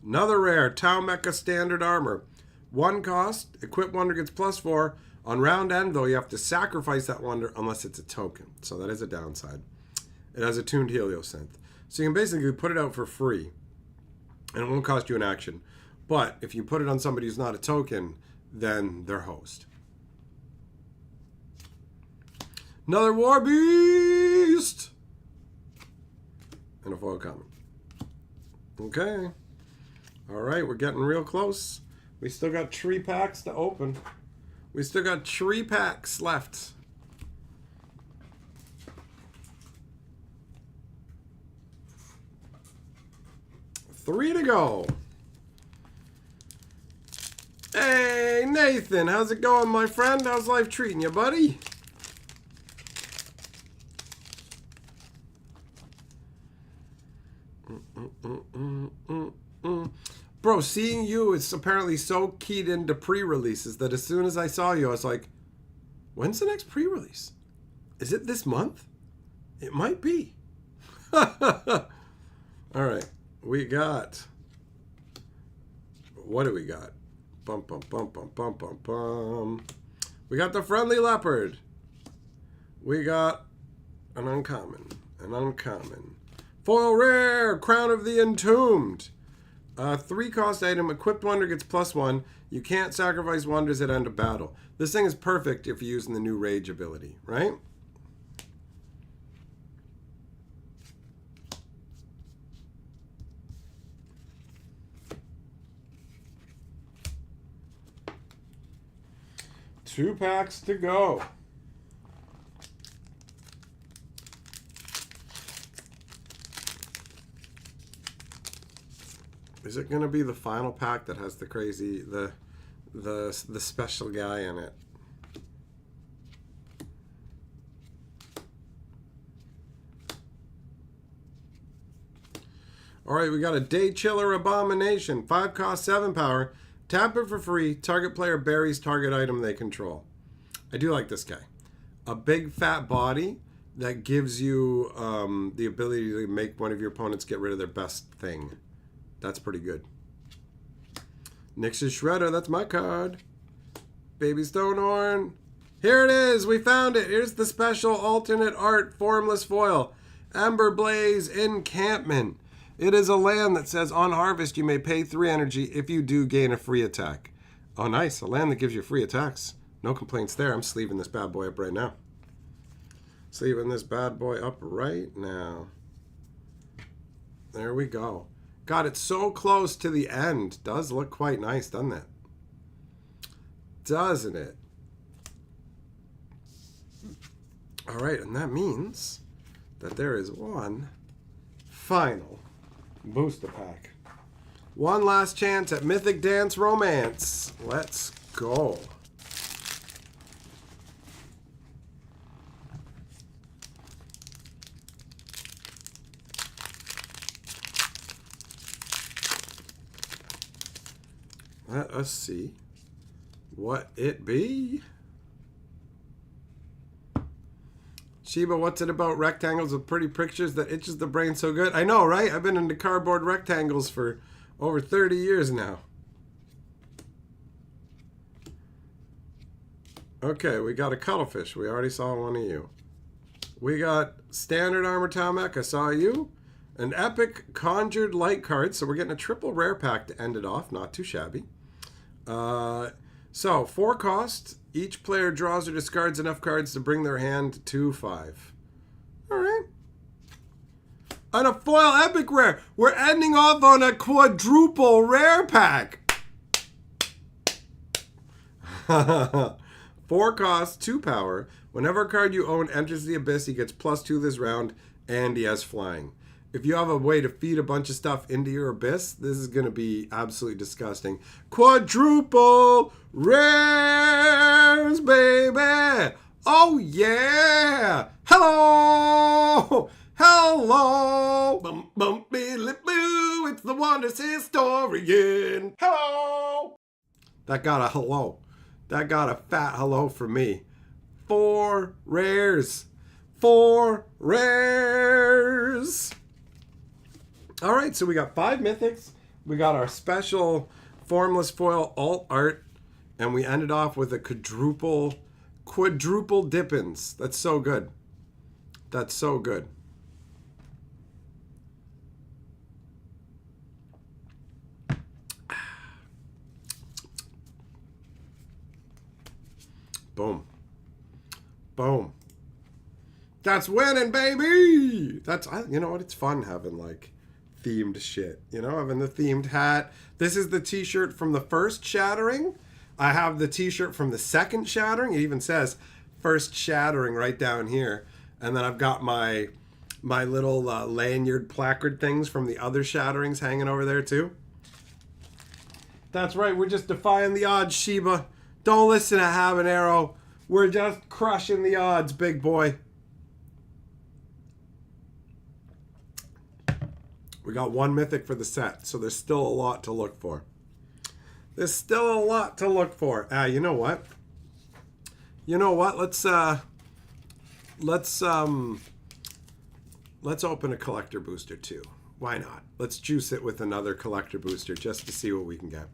Another rare, Tau Mecha Standard Armor. 1 cost, equip wonder gets +4. On round end, though, you have to sacrifice that wonder unless it's a token. So that is a downside. It has a tuned heliosynth. So you can basically put it out for free, and it won't cost you an action. But if you put it on somebody who's not a token, then they're host. Another War Beast! And a foil common. Okay. All right, we're getting real close. We still got 3 packs to open. We still got 3 packs left. Three to go. Hey, Nathan, how's it going, my friend? How's life treating you, buddy? Bro, seeing you is apparently so keyed into pre-releases that as soon as I saw you, I was like, when's the next pre-release? Is it this month? It might be. All right. We got... What do we got? Bum, bum, bum, bum, bum, bum, bum. We got the Friendly Leopard. We got an uncommon. An uncommon. Foil rare! Crown of the Entombed. 3 cost item, equipped wonder gets +1. You can't sacrifice wonders at end of battle. This thing is perfect if you're using the new rage ability, right? Two packs to go. Is it going to be the final pack that has the crazy, the special guy in it? All right, we got a Day Chiller Abomination. 5 cost, 7 power. Tap it for free. Target player buries target item they control. I do like this guy. A big fat body that gives you the ability to make one of your opponents get rid of their best thing. That's pretty good. Nix's Shredder, that's my card. Baby Stonehorn. Here it is, we found it. Here's the special alternate art formless foil. Ember Blaze Encampment. It is a land that says on harvest you may pay 3 energy if you do gain a free attack. Oh nice, a land that gives you free attacks. No complaints there. I'm sleeving this bad boy up right now. Sleeving this bad boy up right now. There we go. God, it's so close to the end. Does look quite nice, doesn't it? Doesn't it? All right, and that means that there is one final booster pack. One last chance at Mythic Dance Romance. Let's go. Let us see what it be. Sheba, what's it about rectangles with pretty pictures that itches the brain so good? I know, right? I've been into cardboard rectangles for over 30 years now. Okay, we got a cuttlefish. We already saw one of you. We got standard armor Talmec. I saw you. An epic conjured light card. So we're getting a triple rare pack to end it off. Not too shabby. So 4 cost. Each player draws or discards enough cards to bring their hand to 5. All right. On a foil epic rare. We're ending off on a quadruple rare pack. 4 cost, 2 power. Whenever a card you own enters the abyss, he gets +2 this round, and he has flying. If you have a way to feed a bunch of stuff into your abyss, this is going to be absolutely disgusting. Quadruple rares, baby! Oh, yeah! Hello! Hello! Bum, bum, boo! It's the Wondrous Historian! Hello! That got a hello. That got a fat hello for me. 4 rares. 4 rares. All right, so we got 5 mythics. We got our special formless foil alt art, and we ended off with a quadruple dippins. That's so good. That's so good. Boom. Boom. That's winning, baby. That's, you know what? It's fun having like themed shit. You know, having the themed hat. This is the t-shirt from the first Shattering. I have the t-shirt from the second Shattering. It even says first Shattering right down here. And then I've got my little lanyard placard things from the other Shatterings hanging over there too. That's right. We're just defying the odds, Sheba. Don't listen to Habanero. We're just crushing the odds, big boy. We got 1 mythic for the set, so there's still a lot to look for. There's still a lot to look for. You know what? You know what? Let's open a collector booster too. Why not? Let's juice it with another collector booster just to see what we can get.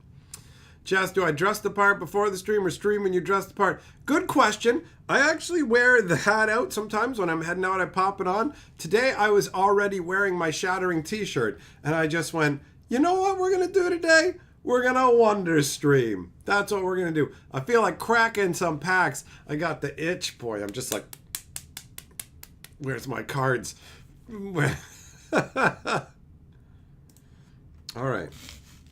Jess, do I dress the part before the stream or stream when you dress the part? Good question. I actually wear the hat out sometimes when I'm heading out. I pop it on. Today I was already wearing my Shattering t-shirt and I just went, you know what we're going to do today? We're going to wonder stream. That's what we're going to do. I feel like cracking some packs. I got the itch, boy. I'm just like, where's my cards? All right.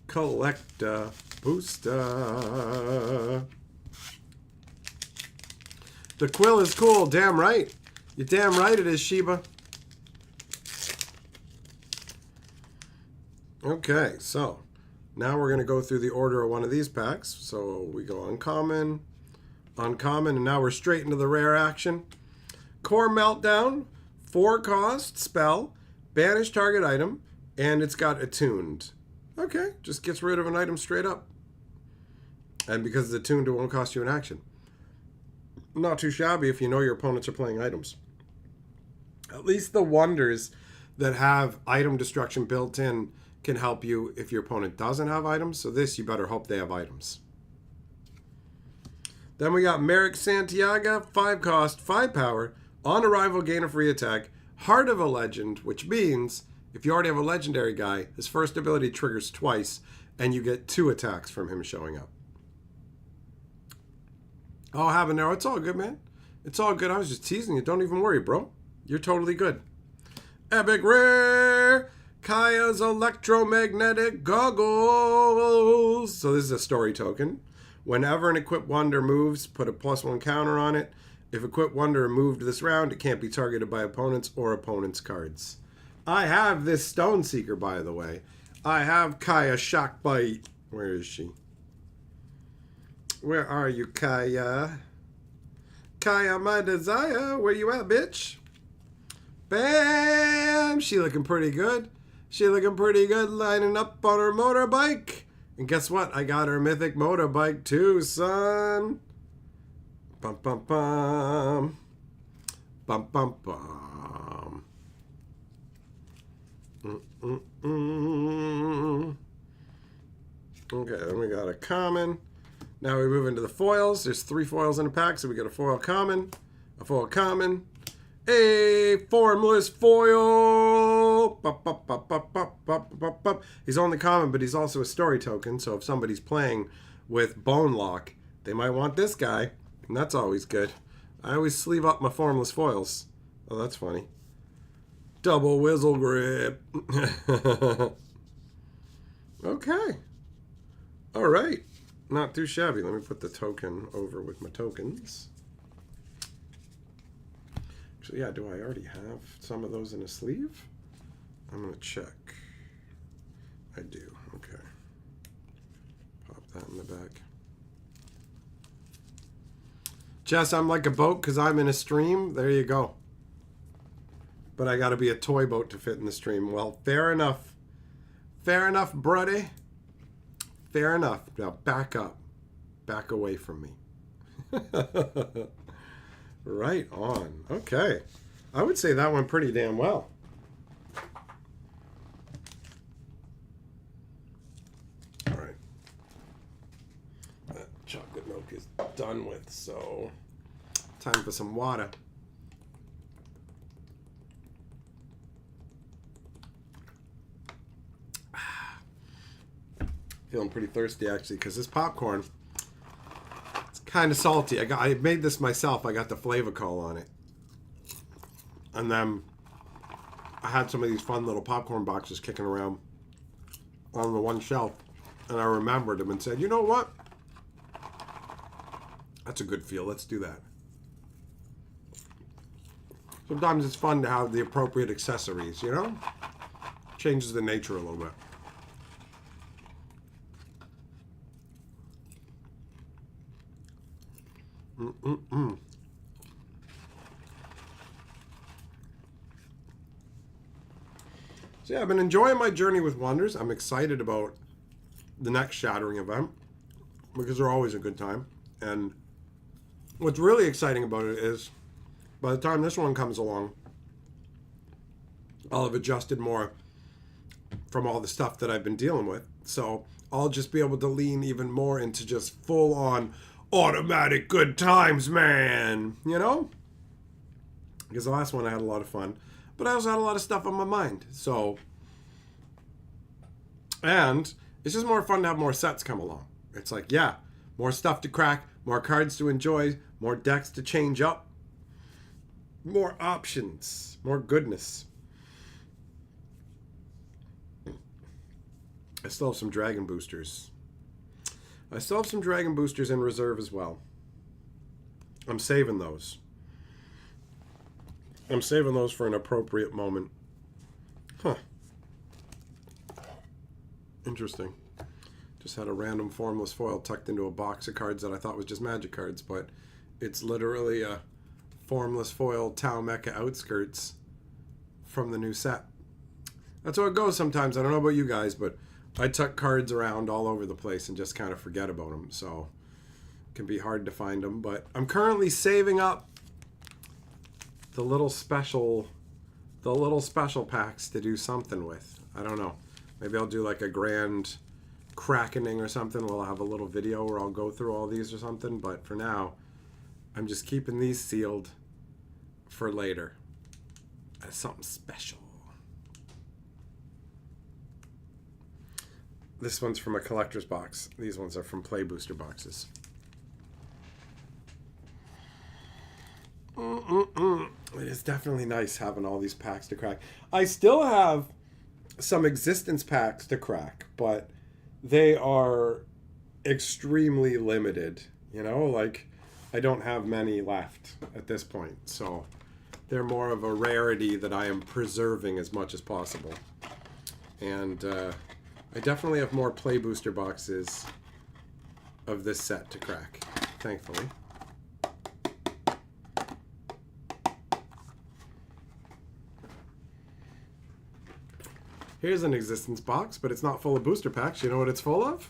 Collector booster. The quill is cool. Damn right. You're damn right it is, Sheba. Okay, so now we're going to go through the order of one of these packs. So we go uncommon, uncommon, and now we're straight into the rare action. Core Meltdown, 4 cost, spell, banish target item, and it's got attuned. Okay, just gets rid of an item straight up. And because it's attuned, it won't cost you an action. Not too shabby if you know your opponents are playing items. At least the wonders that have item destruction built in can help you if your opponent doesn't have items. So this, you better hope they have items. Then we got Merrick Santiago, 5 cost, 5 power. On arrival, gain a free attack. Heart of a Legend, which means if you already have a legendary guy, his first ability triggers twice, and you get 2 attacks from him showing up. Oh, Habanero, it's all good, man. It's all good. I was just teasing you. Don't even worry, bro. You're totally good. Epic Rare! Kaya's Electromagnetic Goggles. So this is a story token. Whenever an Equipped Wonder moves, put a +1 counter on it. If Equipped Wonder moved this round, it can't be targeted by opponents or opponents' cards. I have this Stone Seeker, by the way. I have Kaya Shockbite. Where is she? Where are you, Kaya? Kaya, my desire. Where you at, bitch? Bam! She looking pretty good. She looking pretty good lining up on her motorbike. And guess what? I got her Mythic motorbike too, son. Bum, bum, bum. Bum, bum, bum. Okay, then we got a common. Now we move into the foils. There's 3 foils in a pack, so we get a foil common, a foil common, a formless foil. He's only common, but he's also a story token, so if somebody's playing with Bone Lock, they might want this guy, and that's always good. I always sleeve up my formless foils. Oh, that's funny. Double Whistle Grip. Okay. All right. Not too shabby. Let me put the token over with my tokens. Actually, yeah, do I already have some of those in a sleeve? I'm going to check. I do. Okay. Pop that in the back. Jess, I'm like a boat because I'm in a stream. There you go. But I got to be a toy boat to fit in the stream. Well, fair enough. Fair enough, buddy. Fair enough. Now back up. Back away from me. Right on. Okay. I would say that went pretty damn well. All right. That chocolate milk is done with, so time for some water. Feeling pretty thirsty actually because this popcorn, it's kind of salty. I made this myself. I got the Flavacol on it, and then I had some of these fun little popcorn boxes kicking around on the one shelf, and I remembered them and said, you know what? That's a good feel. Let's do that. Sometimes it's fun to have the appropriate accessories, you know? Changes the nature a little bit. So yeah, I've been enjoying my journey with Wonders. I'm excited about the next Shattering event because they're always a good time. And what's really exciting about it is by the time this one comes along, I'll have adjusted more from all the stuff that I've been dealing with. So I'll just be able to lean even more into just full on automatic good times, man, you know? Because the last one I had a lot of fun, but I also had a lot of stuff on my mind. So, and it's just more fun to have more sets come along. It's like, yeah, more stuff to crack, more cards to enjoy, more decks to change up, more options, more goodness. I still have some dragon boosters. I still have some dragon boosters in reserve as well. I'm saving those. I'm saving those for an appropriate moment. Huh. Interesting. Just had a random formless foil tucked into a box of cards that I thought was just magic cards, but it's literally a formless foil Tau Mecha Outskirts from the new set. That's how it goes sometimes. I don't know about you guys, but I tuck cards around all over the place and just kind of forget about them, so it can be hard to find them. But I'm currently saving up the little special packs to do something with. I don't know. Maybe I'll do like a grand crackening or something. We'll have a little video where I'll go through all these or something. But for now, I'm just keeping these sealed for later as something special. This one's from a collector's box. These ones are from play booster boxes. It is definitely nice having all these packs to crack. I still have some existence packs to crack, but they are extremely limited. You know, like I don't have many left at this point. So they're more of a rarity that I am preserving as much as possible. And I definitely have more play booster boxes of this set to crack, thankfully. Here's an existence box, but it's not full of booster packs. You know what it's full of?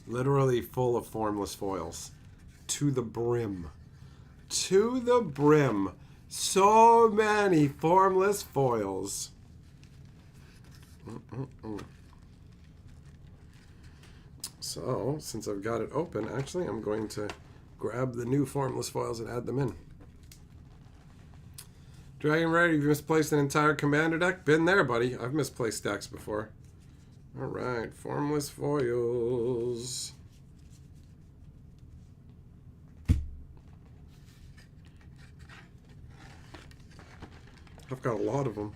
Literally full of formless foils. To the brim. To the brim. So many formless foils. So, since I've got it open, actually, I'm going to grab the new formless foils and add them in. Dragon Rider, you've misplaced an entire commander deck? Been there, buddy. I've misplaced decks before. Alright, formless foils. I've got a lot of them.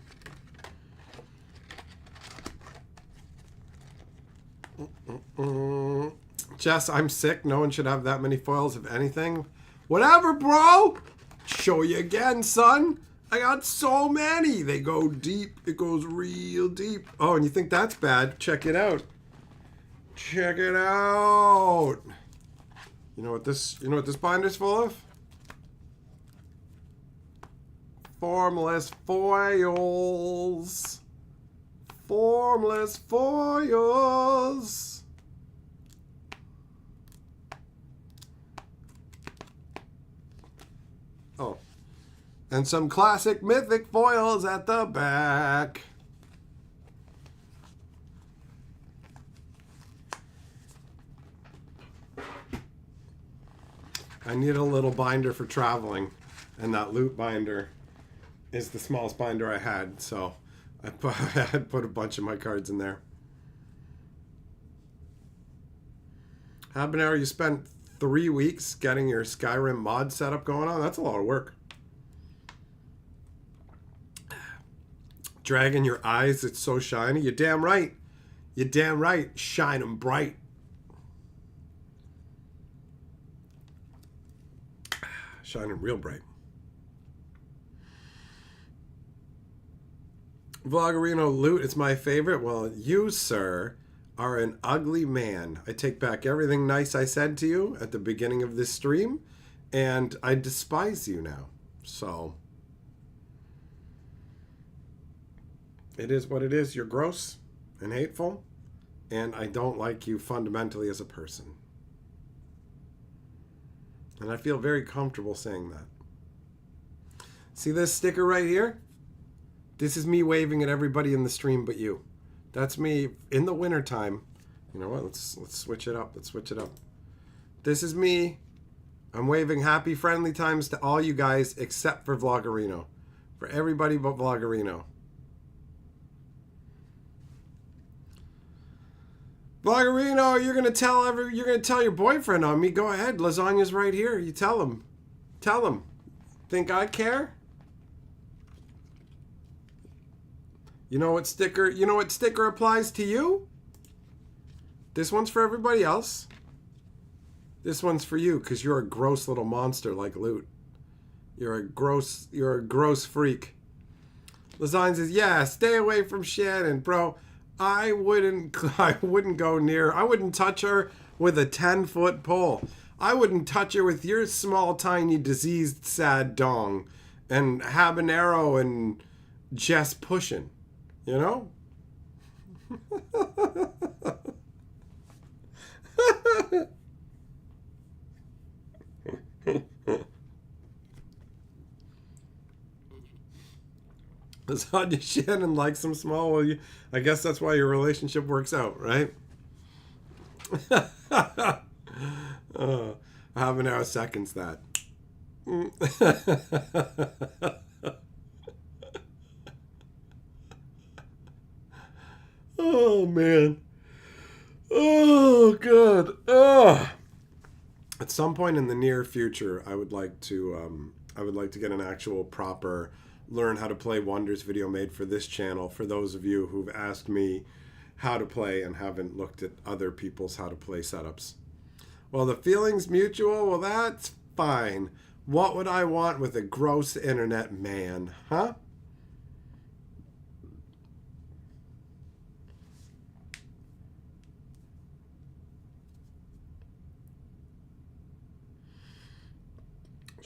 Jess, I'm sick. No one should have that many foils of anything. Whatever, bro! Show you again, son. I got so many. They go deep. It goes real deep. Oh, and you think that's bad? Check it out. Check it out. You know what this binder's full of? Formless foils. Formless foils. Oh. And some classic Mythic foils at the back. I need a little binder for traveling, and that loot binder is the smallest binder I had, so I had put a bunch of my cards in there. Habanero, you spent 3 weeks getting your Skyrim mod setup going on? That's a lot of work. Dragon, your eyes, it's so shiny. You're damn right. You're damn right. Shine 'em bright. Shining real bright. Vloggerino loot, it's my favorite. Well, you, sir, are an ugly man. I take back everything nice I said to you at the beginning of this stream, and I despise you now. So, it is what it is. You're gross and hateful, and I don't like you fundamentally as a person. And I feel very comfortable saying that. See this sticker right here? This is me waving at everybody in the stream but you. That's me in the wintertime. You know what? Let's switch it up. Let's switch it up. This is me. I'm waving happy friendly times to all you guys except for Vloggerino. For everybody but Vloggerino. Vloggerino, you're gonna tell your boyfriend on me. Go ahead. Lasagna's right here. You tell him. Tell him. Think I care? You know what sticker applies to you? This one's for everybody else. This one's for you because you're a gross little monster like Loot. You're a gross freak. Lasagna says, yeah, stay away from Shannon, bro. I wouldn't touch her with a 10-foot pole. I wouldn't touch her with your small, tiny, diseased, sad dong and habanero and Jess pushing. You know? Lasagna Shannon likes them small. Well, I guess that's why your relationship works out, right? Habanero seconds that. Oh man. Oh god. Oh. At some point in the near future, I would like to get an actual proper learn how to play Wonders video made for this channel for those of you who've asked me how to play and haven't looked at other people's how to play setups. Well, the feeling's mutual. Well, that's fine. What would I want with a gross internet man, huh?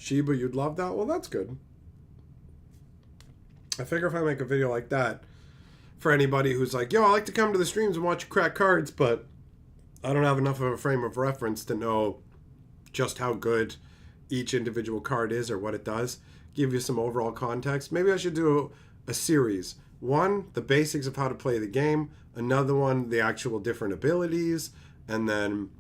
Sheba, you'd love that? Well, that's good. I figure if I make a video like that, for anybody who's like, yo, I like to come to the streams and watch you crack cards, but I don't have enough of a frame of reference to know just how good each individual card is or what it does, give you some overall context. Maybe I should do a series. One, the basics of how to play the game. Another one, the actual different abilities. And then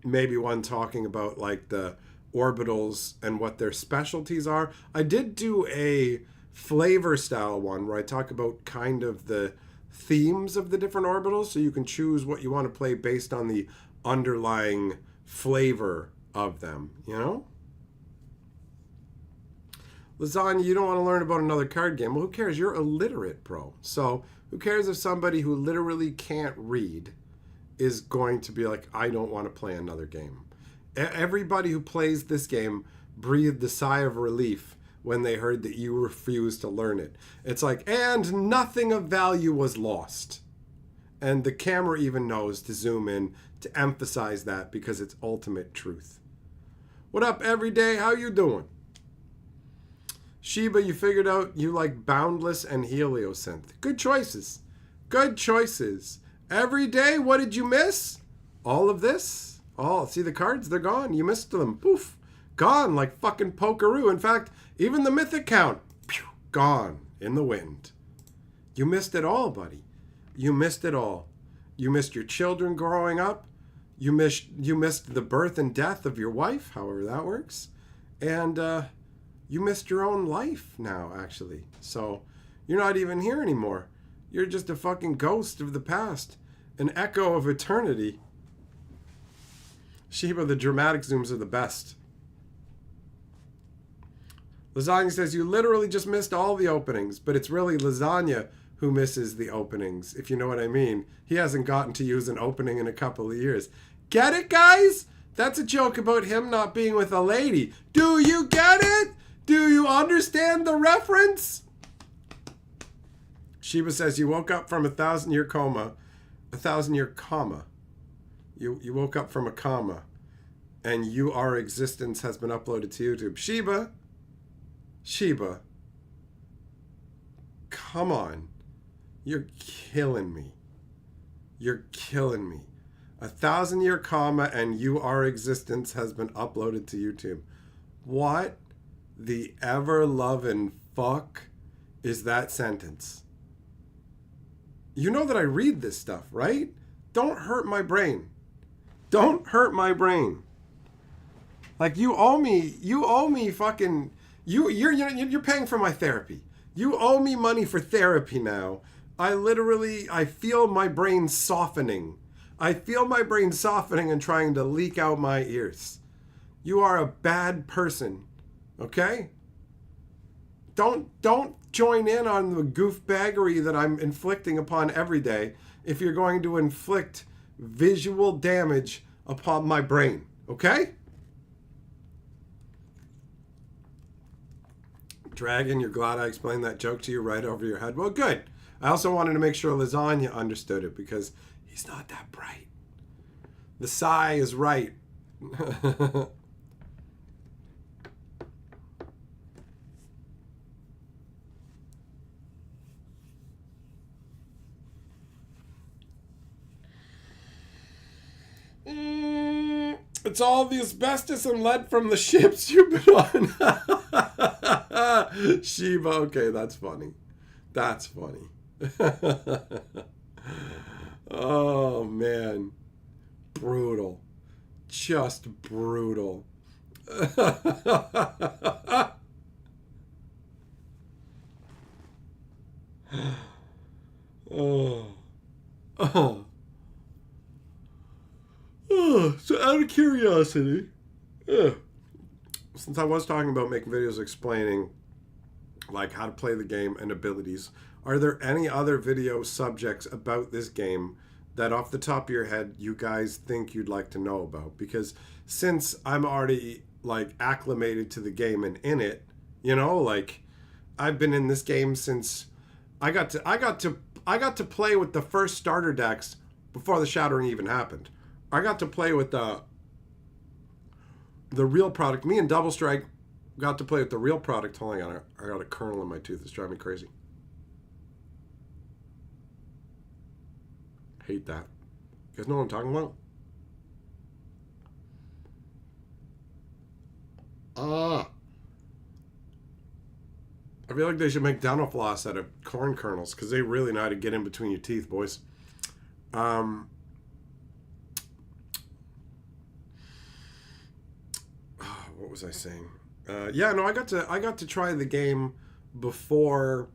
maybe one talking about like the orbitals and what their specialties are. I did do a flavor style one where I talk about kind of the themes of the different orbitals, so you can choose what you want to play based on the underlying flavor of them, you know? Lasagna, you don't want to learn about another card game. Well, who cares? You're illiterate, bro. So who cares if somebody who literally can't read is going to be like, I don't want to play another game. Everybody who plays this game breathed a sigh of relief when they heard that you refused to learn it. It's like, and nothing of value was lost. And the camera even knows to zoom in to emphasize that because it's ultimate truth. What up, everyday? How you doing? Sheba, you figured out you like Boundless and Heliosynth. Good choices. Good choices. Everyday, what did you miss? All of this? Oh, see the cards? They're gone. You missed them. Poof. Gone like fucking pokeroo. In fact, even the Mythic count, pew, gone in the wind. You missed it all, buddy. You missed it all. You missed your children growing up. You missed the birth and death of your wife, however that works. And you missed your own life now, actually. So you're not even here anymore. You're just a fucking ghost of the past. An echo of eternity. Sheba, the dramatic zooms are the best. Lasagna says, you literally just missed all the openings, but it's really Lasagna who misses the openings, if you know what I mean. He hasn't gotten to use an opening in a couple of years. Get it, guys? That's a joke about him not being with a lady. Do you get it? Do you understand the reference? Sheba says, you woke up from a 1,000-year coma. A 1,000-year comma. You woke up from a comma. And Our Existence has been uploaded to YouTube. Sheba, come on. You're killing me. You're killing me. A 1,000-year comma and Our Existence has been uploaded to YouTube. What the ever-loving fuck is that sentence? You know that I read this stuff, right? Don't hurt my brain. Don't hurt my brain. Like, you owe me fucking... You're paying for my therapy. You owe me money for therapy now. I feel my brain softening. I feel my brain softening and trying to leak out my ears. You are a bad person, okay? Don't join in on the goofbaggery that I'm inflicting upon every day if you're going to inflict visual damage upon my brain, okay? Dragon, you're glad I explained that joke to you right over your head. Well, good. I also wanted to make sure Lasagna understood it because he's not that bright. The sigh is right. It's all the asbestos and lead from the ships you've been on. Sheba, okay, that's funny. That's funny. Oh, man. Brutal. Just brutal. Oh. Oh. So out of curiosity, since I was talking about making videos explaining like how to play the game and abilities, are there any other video subjects about this game that off the top of your head you guys think you'd like to know about? Because since I'm already like acclimated to the game and in it, you know, like I've been in this game since I got to play with the first starter decks before the shattering even happened. I got to play with the real product. Me and Double Strike got to play with the real product. Hold on, I got a kernel in my tooth. It's driving me crazy. Hate that. You guys know what I'm talking about? I feel like they should make dental floss out of corn kernels because they really know how to get in between your teeth, boys. What was I saying? Yeah, no, I got to try the game before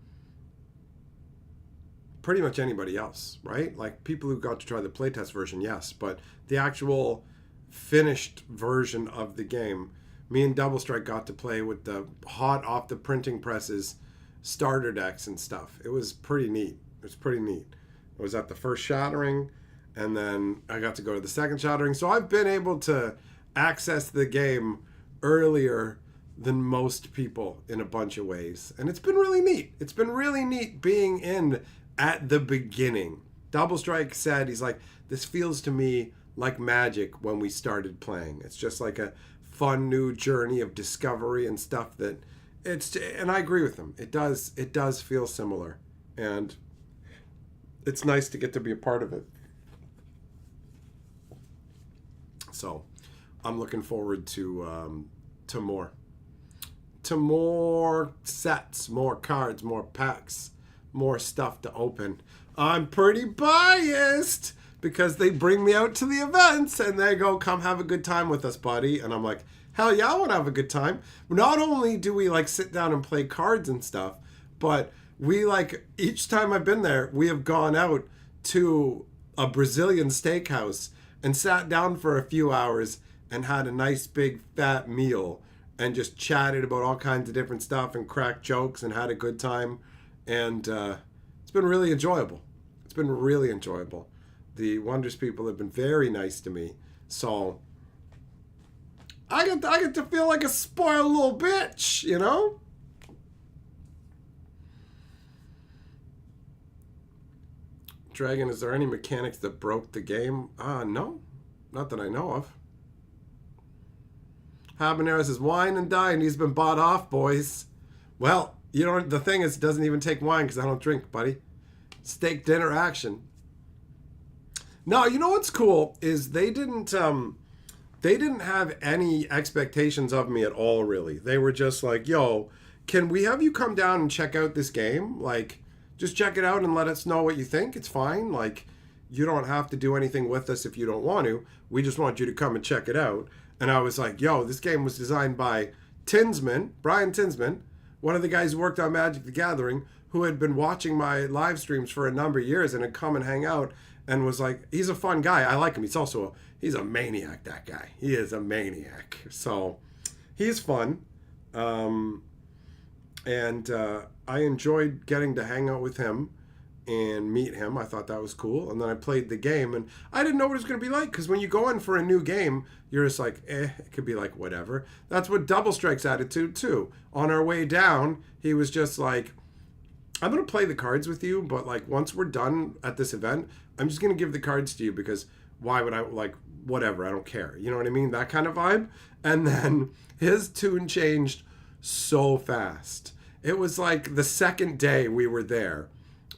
pretty much anybody else, right? Like people who got to try the playtest version, yes, but the actual finished version of the game, me and Double Strike got to play with the hot off the printing presses starter decks and stuff. It was pretty neat. I was at the first shattering, and then I got to go to the second shattering. So I've been able to access the game earlier than most people in a bunch of ways. And it's been really neat. It's been really neat being in at the beginning. Double Strike said, he's like, this feels to me like magic when we started playing. It's just like a fun new journey of discovery and stuff that and I agree with him. It does feel similar. And it's nice to get to be a part of it. So I'm looking forward to more sets, more cards, more packs, more stuff to open. I'm pretty biased because they bring me out to the events and they go, come have a good time with us, buddy. And I'm like, hell yeah, I want to have a good time. Not only do we like sit down and play cards and stuff, but we like each time I've been there, we have gone out to a Brazilian steakhouse and sat down for a few hours and had a nice big fat meal and just chatted about all kinds of different stuff and cracked jokes and had a good time. And it's been really enjoyable. The Wonders people have been very nice to me. So I get to feel like a spoiled little bitch, you know? Dragon, is there any mechanics that broke the game? No. Not that I know of. Habanero says, wine and dine. He's been bought off, boys. Well, you know, the thing is, it doesn't even take wine because I don't drink, buddy. Steak dinner action. No, you know what's cool is they didn't have any expectations of me at all, really. They were just like, yo, can we have you come down and check out this game? Like, just check it out and let us know what you think. It's fine. Like, you don't have to do anything with us if you don't want to. We just want you to come and check it out. And I was like, yo, this game was designed by Brian Tinsman, one of the guys who worked on Magic the Gathering, who had been watching my live streams for a number of years and had come and hang out and was like, he's a fun guy. I like him. He's a maniac, that guy. He is a maniac. So he's fun. And I enjoyed getting to hang out with him and meet him. I thought that was cool. And then I played the game and I didn't know what it was going to be like because when you go in for a new game, you're just like, it could be like whatever. That's what Double Strike's attitude too. On our way down, he was just like, I'm going to play the cards with you, but like once we're done at this event, I'm just going to give the cards to you because why would I, like, whatever, I don't care. You know what I mean? That kind of vibe. And then his tune changed so fast. It was like the second day we were there.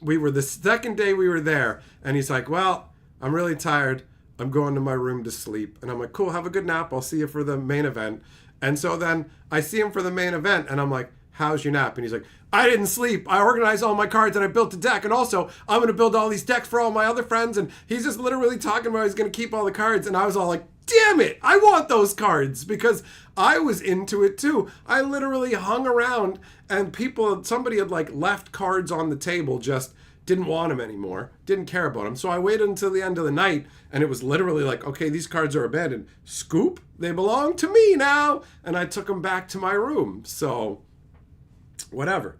And he's like, well, I'm really tired. I'm going to my room to sleep. And I'm like, cool, have a good nap. I'll see you for the main event. And so then I see him for the main event and I'm like, how's your nap? And he's like, I didn't sleep. I organized all my cards and I built a deck. And also, I'm going to build all these decks for all my other friends. And he's just literally talking about he's going to keep all the cards. And I was all like, damn it, I want those cards because I was into it too. I literally hung around and somebody had like left cards on the table, just didn't want them anymore, didn't care about them. So I waited until the end of the night and it was literally like, okay, these cards are abandoned. Scoop, they belong to me now. And I took them back to my room. So whatever.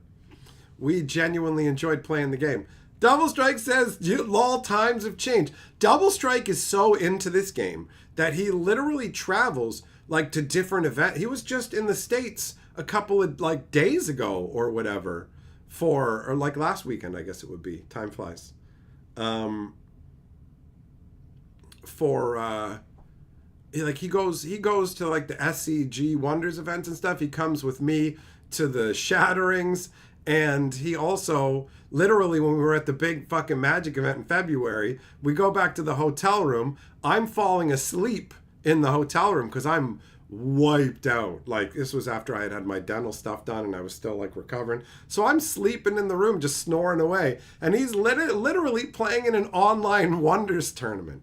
We genuinely enjoyed playing the game. Double Strike says, lol, times have changed. Double Strike is so into this game that he literally travels like to different events. He was just in the States a couple of like days ago or whatever or like last weekend, I guess it would be. Time flies. For he goes to like the SCG Wonders events and stuff. He comes with me to the Shatterings, and he also literally, when we were at the big fucking Magic event in February, we go back to the hotel room. I'm falling asleep in the hotel room because I'm wiped out. Like, this was after I had my dental stuff done and I was still like recovering. So I'm sleeping in the room just snoring away, and he's literally playing in an online Wonders tournament.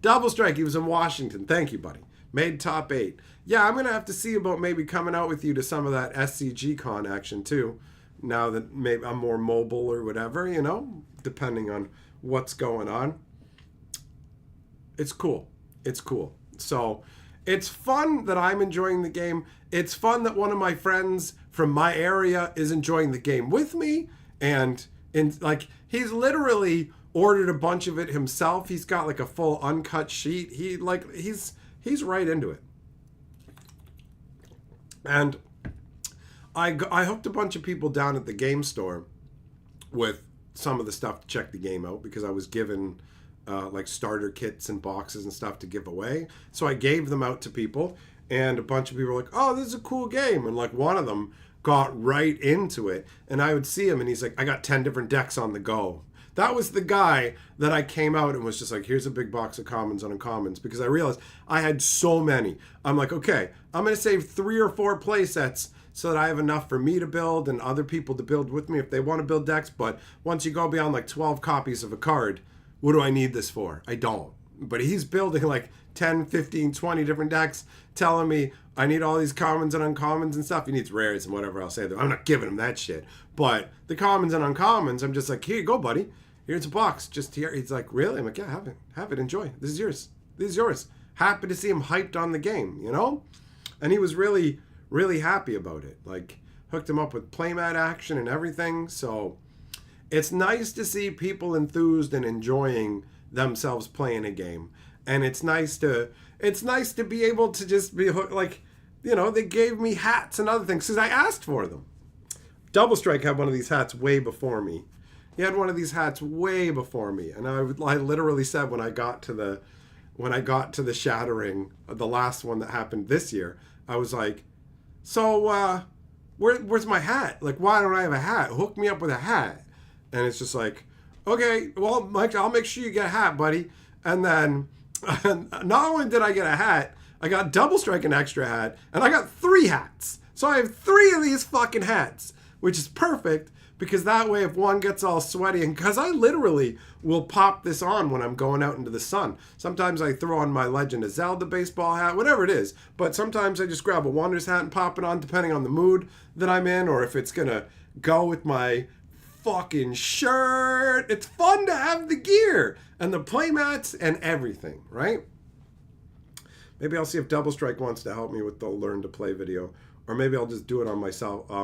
Double Strike, he was in Washington. Thank you, buddy. Made top 8. Yeah, I'm going to have to see about maybe coming out with you to some of that SCG con action too. Now that maybe I'm more mobile or whatever, you know, depending on what's going on. It's cool. It's cool. So it's fun that I'm enjoying the game. It's fun that one of my friends from my area is enjoying the game with me. And like, he's literally ordered a bunch of it himself. He's got like a full uncut sheet. He's right into it. And I hooked a bunch of people down at the game store with some of the stuff to check the game out, because I was given like starter kits and boxes and stuff to give away. So I gave them out to people, and a bunch of people were like, oh, this is a cool game. And like one of them got right into it, and I would see him and he's like, I got 10 different decks on the go. That was the guy that I came out and was just like, here's a big box of commons and uncommons, because I realized I had so many. I'm like, okay, I'm going to save 3 or 4 play sets so that I have enough for me to build and other people to build with me if they want to build decks. But once you go beyond like 12 copies of a card, what do I need this for? I don't. But he's building like 10, 15, 20 different decks, telling me I need all these commons and uncommons and stuff. He needs rares and whatever else. I'm not giving him that shit. But the commons and uncommons, I'm just like, here you go, buddy. Here's a box. Just here. He's like, really? I'm like, yeah, have it. Enjoy. This is yours. This is yours. Happy to see him hyped on the game, you know? And he was really, really happy about it. Like, hooked him up with playmat action and everything. So it's nice to see people enthused and enjoying themselves playing a game. And it's nice to be able to just be hooked. Like, you know, they gave me hats and other things because I asked for them. Double Strike had one of these hats way before me. He had one of these hats way before me, and I literally said when I got to the Shattering, the last one that happened this year, I was like, so where's my hat? Like, why don't I have a hat? Hook me up with a hat. And it's just like, okay, well, Mike, I'll make sure you get a hat, buddy. And then not only did I get a hat, I got Double Strike an extra hat, and I got 3 hats. So I have 3 of these fucking hats, which is perfect. Because that way, if one gets all sweaty, and because I literally will pop this on when I'm going out into the sun. Sometimes I throw on my Legend of Zelda baseball hat, whatever it is. But sometimes I just grab a Wonders hat and pop it on, depending on the mood that I'm in, or if it's going to go with my fucking shirt. It's fun to have the gear and the playmats and everything, right? Maybe I'll see if Double Strike wants to help me with the Learn to Play video. Or maybe I'll just do it on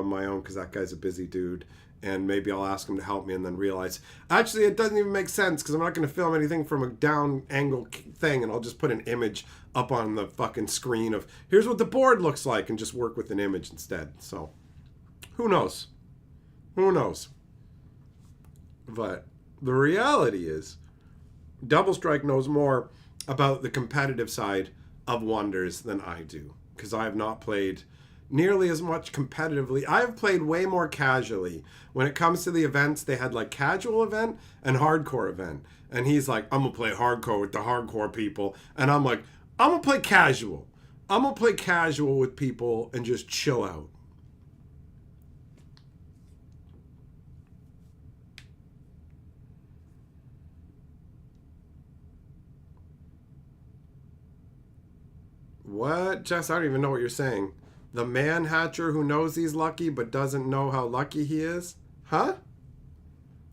my own, because that guy's a busy dude. And maybe I'll ask him to help me and then realize, actually, it doesn't even make sense because I'm not going to film anything from a down angle thing, and I'll just put an image up on the fucking screen of, here's what the board looks like, and just work with an image instead. So, who knows? Who knows? But the reality is, Double Strike knows more about the competitive side of Wonders than I do, because I have not played nearly as much competitively. I've played way more casually. When it comes to the events, they had like casual event and hardcore event. And he's like, I'm gonna play hardcore with the hardcore people. And I'm like, I'm gonna play casual. I'm gonna play casual with people and just chill out. What? Jess, I don't even know what you're saying. The man hatcher who knows he's lucky but doesn't know how lucky he is? Huh?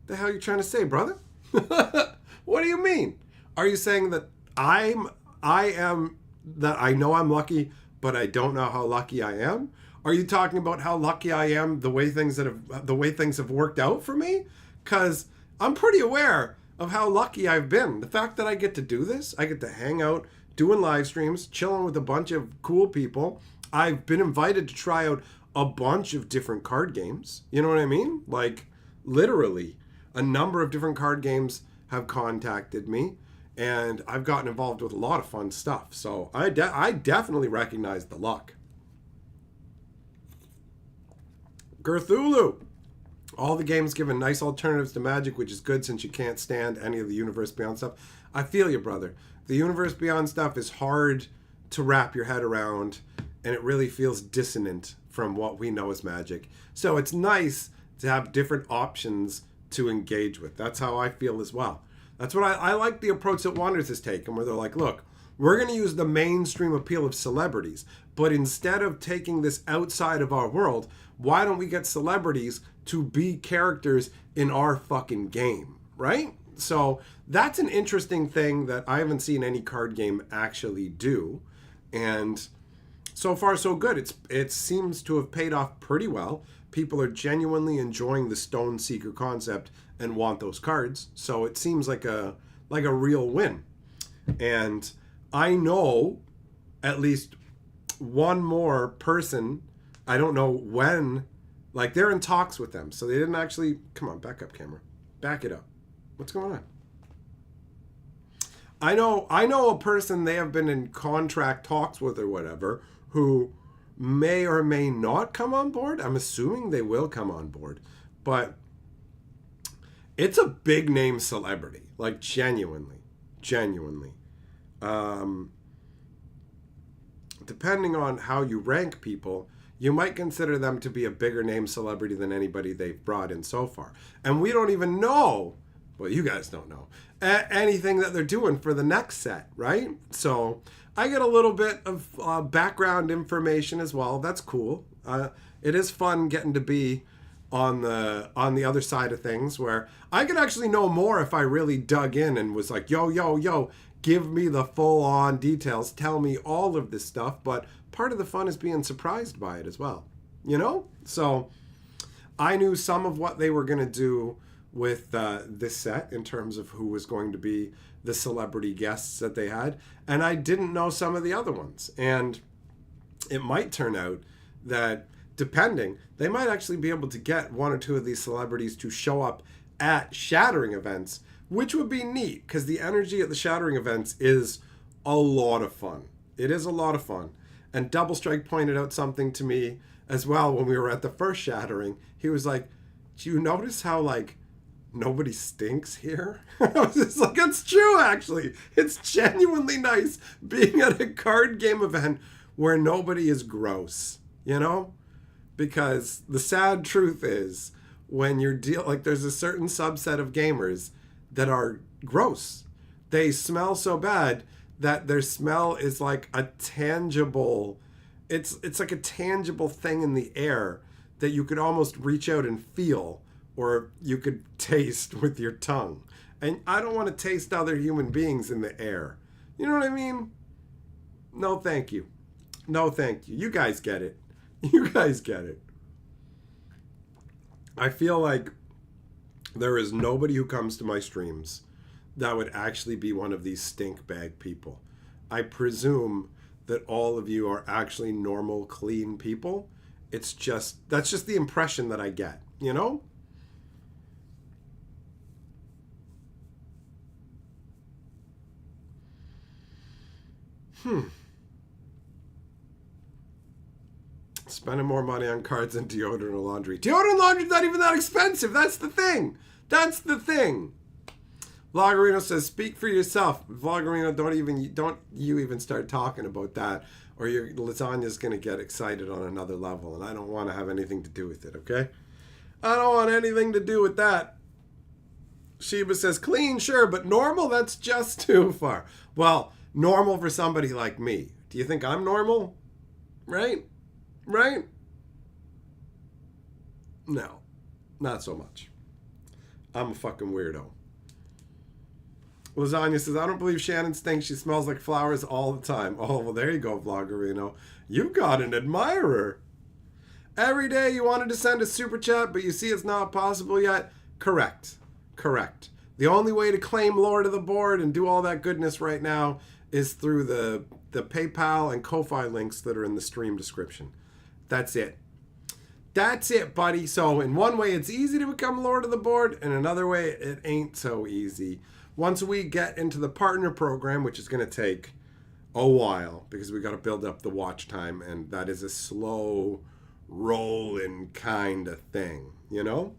The hell are you trying to say, brother? What do you mean? Are you saying that I know I'm lucky, but I don't know how lucky I am? Are you talking about how lucky I am the way things have worked out for me? Because I'm pretty aware of how lucky I've been. The fact that I get to do this, I get to hang out, doing live streams, chilling with a bunch of cool people. I've been invited to try out a bunch of different card games. You know what I mean? Like, literally, a number of different card games have contacted me. And I've gotten involved with a lot of fun stuff. So I definitely recognize the luck. Cthulhu. All the games given nice alternatives to Magic, which is good since you can't stand any of the Universe Beyond stuff. I feel you, brother. The Universe Beyond stuff is hard to wrap your head around, and it really feels dissonant from what we know as Magic. So it's nice to have different options to engage with. That's how I feel as well. That's what I like the approach that Wonders has taken, where they're like, look, we're going to use the mainstream appeal of celebrities, but instead of taking this outside of our world, why don't we get celebrities to be characters in our fucking game, right? So that's an interesting thing that I haven't seen any card game actually do. And so far, so good. It seems to have paid off pretty well. People are genuinely enjoying the Stone Seeker concept and want those cards. So it seems like a real win. And I know at least one more person, I don't know when, like they're in talks with them. So they didn't actually, come on, back up camera. Back it up. What's going on? I know a person they have been in contract talks with or whatever who may or may not come on board. I'm assuming they will come on board. But it's a big name celebrity. Like genuinely. Depending on how you rank people, you might consider them to be a bigger name celebrity than anybody they've brought in so far. And we don't even know, well, you guys don't know, anything that they're doing for the next set, right? So I get a little bit of background information as well. That's cool. It is fun getting to be on the other side of things, where I could actually know more if I really dug in and was like, yo, give me the full-on details, tell me all of this stuff. But part of the fun is being surprised by it as well, you know? So I knew some of what they were going to do with this set in terms of who was going to be the celebrity guests that they had, and I didn't know some of the other ones. And it might turn out that, depending, they might actually be able to get one or two of these celebrities to show up at Shattering events, which would be neat, because the energy at the Shattering events is a lot of fun. It is a lot of fun. And Double Strike pointed out something to me as well when we were at the first Shattering. He was like, do you notice how, like, nobody stinks here? I was just like, it's true, actually. It's genuinely nice being at a card game event where nobody is gross, you know? Because the sad truth is, when you're there's a certain subset of gamers that are gross. They smell so bad that their smell is like a tangible, it's like a tangible thing in the air that you could almost reach out and feel, or you could taste with your tongue. And I don't want to taste other human beings in the air. You know what I mean? No, thank you. No, thank you. You guys get it. You guys get it. I feel like there is nobody who comes to my streams that would actually be one of these stink bag people. I presume that all of you are actually normal, clean people. That's just the impression that I get, you know? Spending more money on cards than deodorant or laundry. Deodorant and laundry's not even that expensive. That's the thing. Vloggerino says, speak for yourself. Vloggerino, don't you even start talking about that, or your lasagna's going to get excited on another level, and I don't want to have anything to do with it, okay? I don't want anything to do with that. Sheba says, clean, sure, but normal, that's just too far. Well, normal for somebody like me. Do you think I'm normal? Right? No, not so much. I'm a fucking weirdo. Lasagna says, I don't believe Shannon stinks. She smells like flowers all the time. Oh, well, there you go, Vloggerino. You got an admirer. Every day you wanted to send a super chat, but you see it's not possible yet. Correct. The only way to claim Lord of the Board and do all that goodness right now is through the PayPal and Ko-Fi links that are in the stream description. That's it. That's it, buddy. So in one way, it's easy to become Lord of the Board. In another way, it ain't so easy. Once we get into the partner program, which is going to take a while because we got to build up the watch time, and that is a slow rolling kind of thing, you know?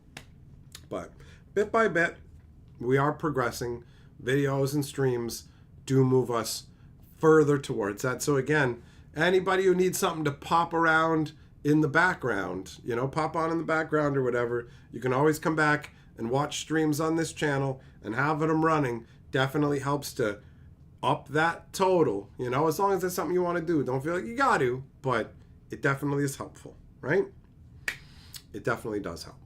But bit by bit, we are progressing. Videos and streams do move us further towards that. So again, anybody who needs something to pop around in the background, you know, pop on in the background or whatever, you can always come back and watch streams on this channel, and having them running definitely helps to up that total, you know, as long as it's something you want to do. Don't feel like you got to, but it definitely is helpful, right? It definitely does help.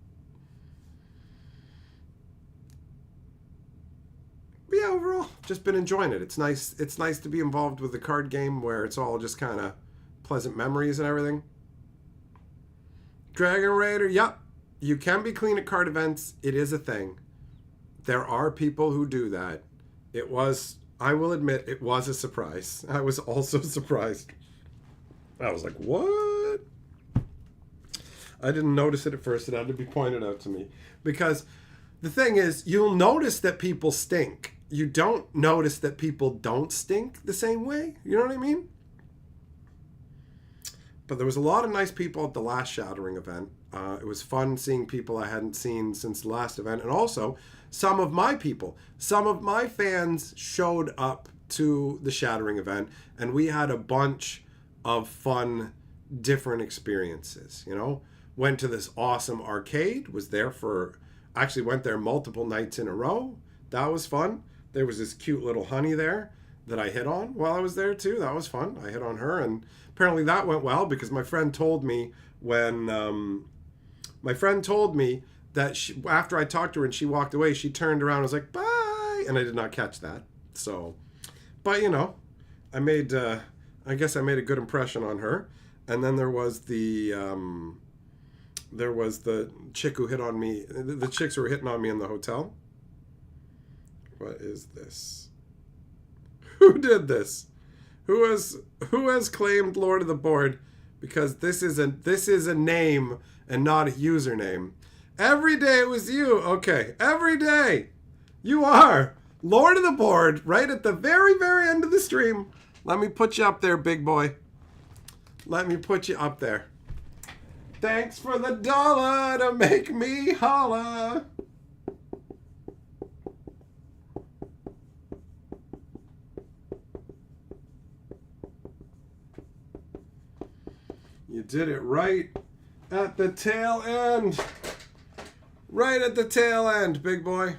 But yeah, overall, just been enjoying it. It's nice to be involved with the card game where it's all just kind of pleasant memories and everything. Dragon Raider, yep. You can be clean at card events. It is a thing. There are people who do that. It was, I will admit, it was a surprise. I was also surprised. I was like, what? I didn't notice it at first. It had to be pointed out to me. Because the thing is, you'll notice that people stink. You don't notice that people don't stink the same way. You know what I mean? But there was a lot of nice people at the last Shattering event. It was fun seeing people I hadn't seen since the last event. And also, some of my people, some of my fans showed up to the Shattering event. And we had a bunch of fun, different experiences, you know? Went to this awesome arcade. Was there for... Actually went there multiple nights in a row. That was fun. There was this cute little honey there that I hit on while I was there too. That was fun. I hit on her, and apparently that went well because my friend told me when that after I talked to her and she walked away, she turned around and was like, bye, and I did not catch that. So, but you know, I guess I made a good impression on her. And then there was the chick who hit on me, the chicks who were hitting on me in the hotel. What is this? Who did this? Who has claimed Lord of the Board? Because this is a name and not a username. Every day it was you. Okay, every day. You are Lord of the Board right at the very, very end of the stream. Let me put you up there, big boy. Let me put you up there. Thanks for the $1 to make me holla. You did it right at the tail end. Right at the tail end, big boy.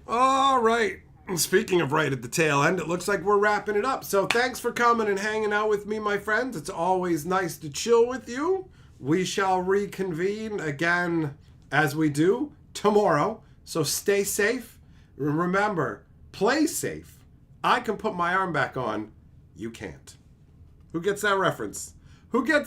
All right. Speaking of right at the tail end, it looks like we're wrapping it up. So thanks for coming and hanging out with me, my friends. It's always nice to chill with you. We shall reconvene again as we do tomorrow. So stay safe. Remember, play safe. I can put my arm back on. You can't. Who gets that reference? Who gets that?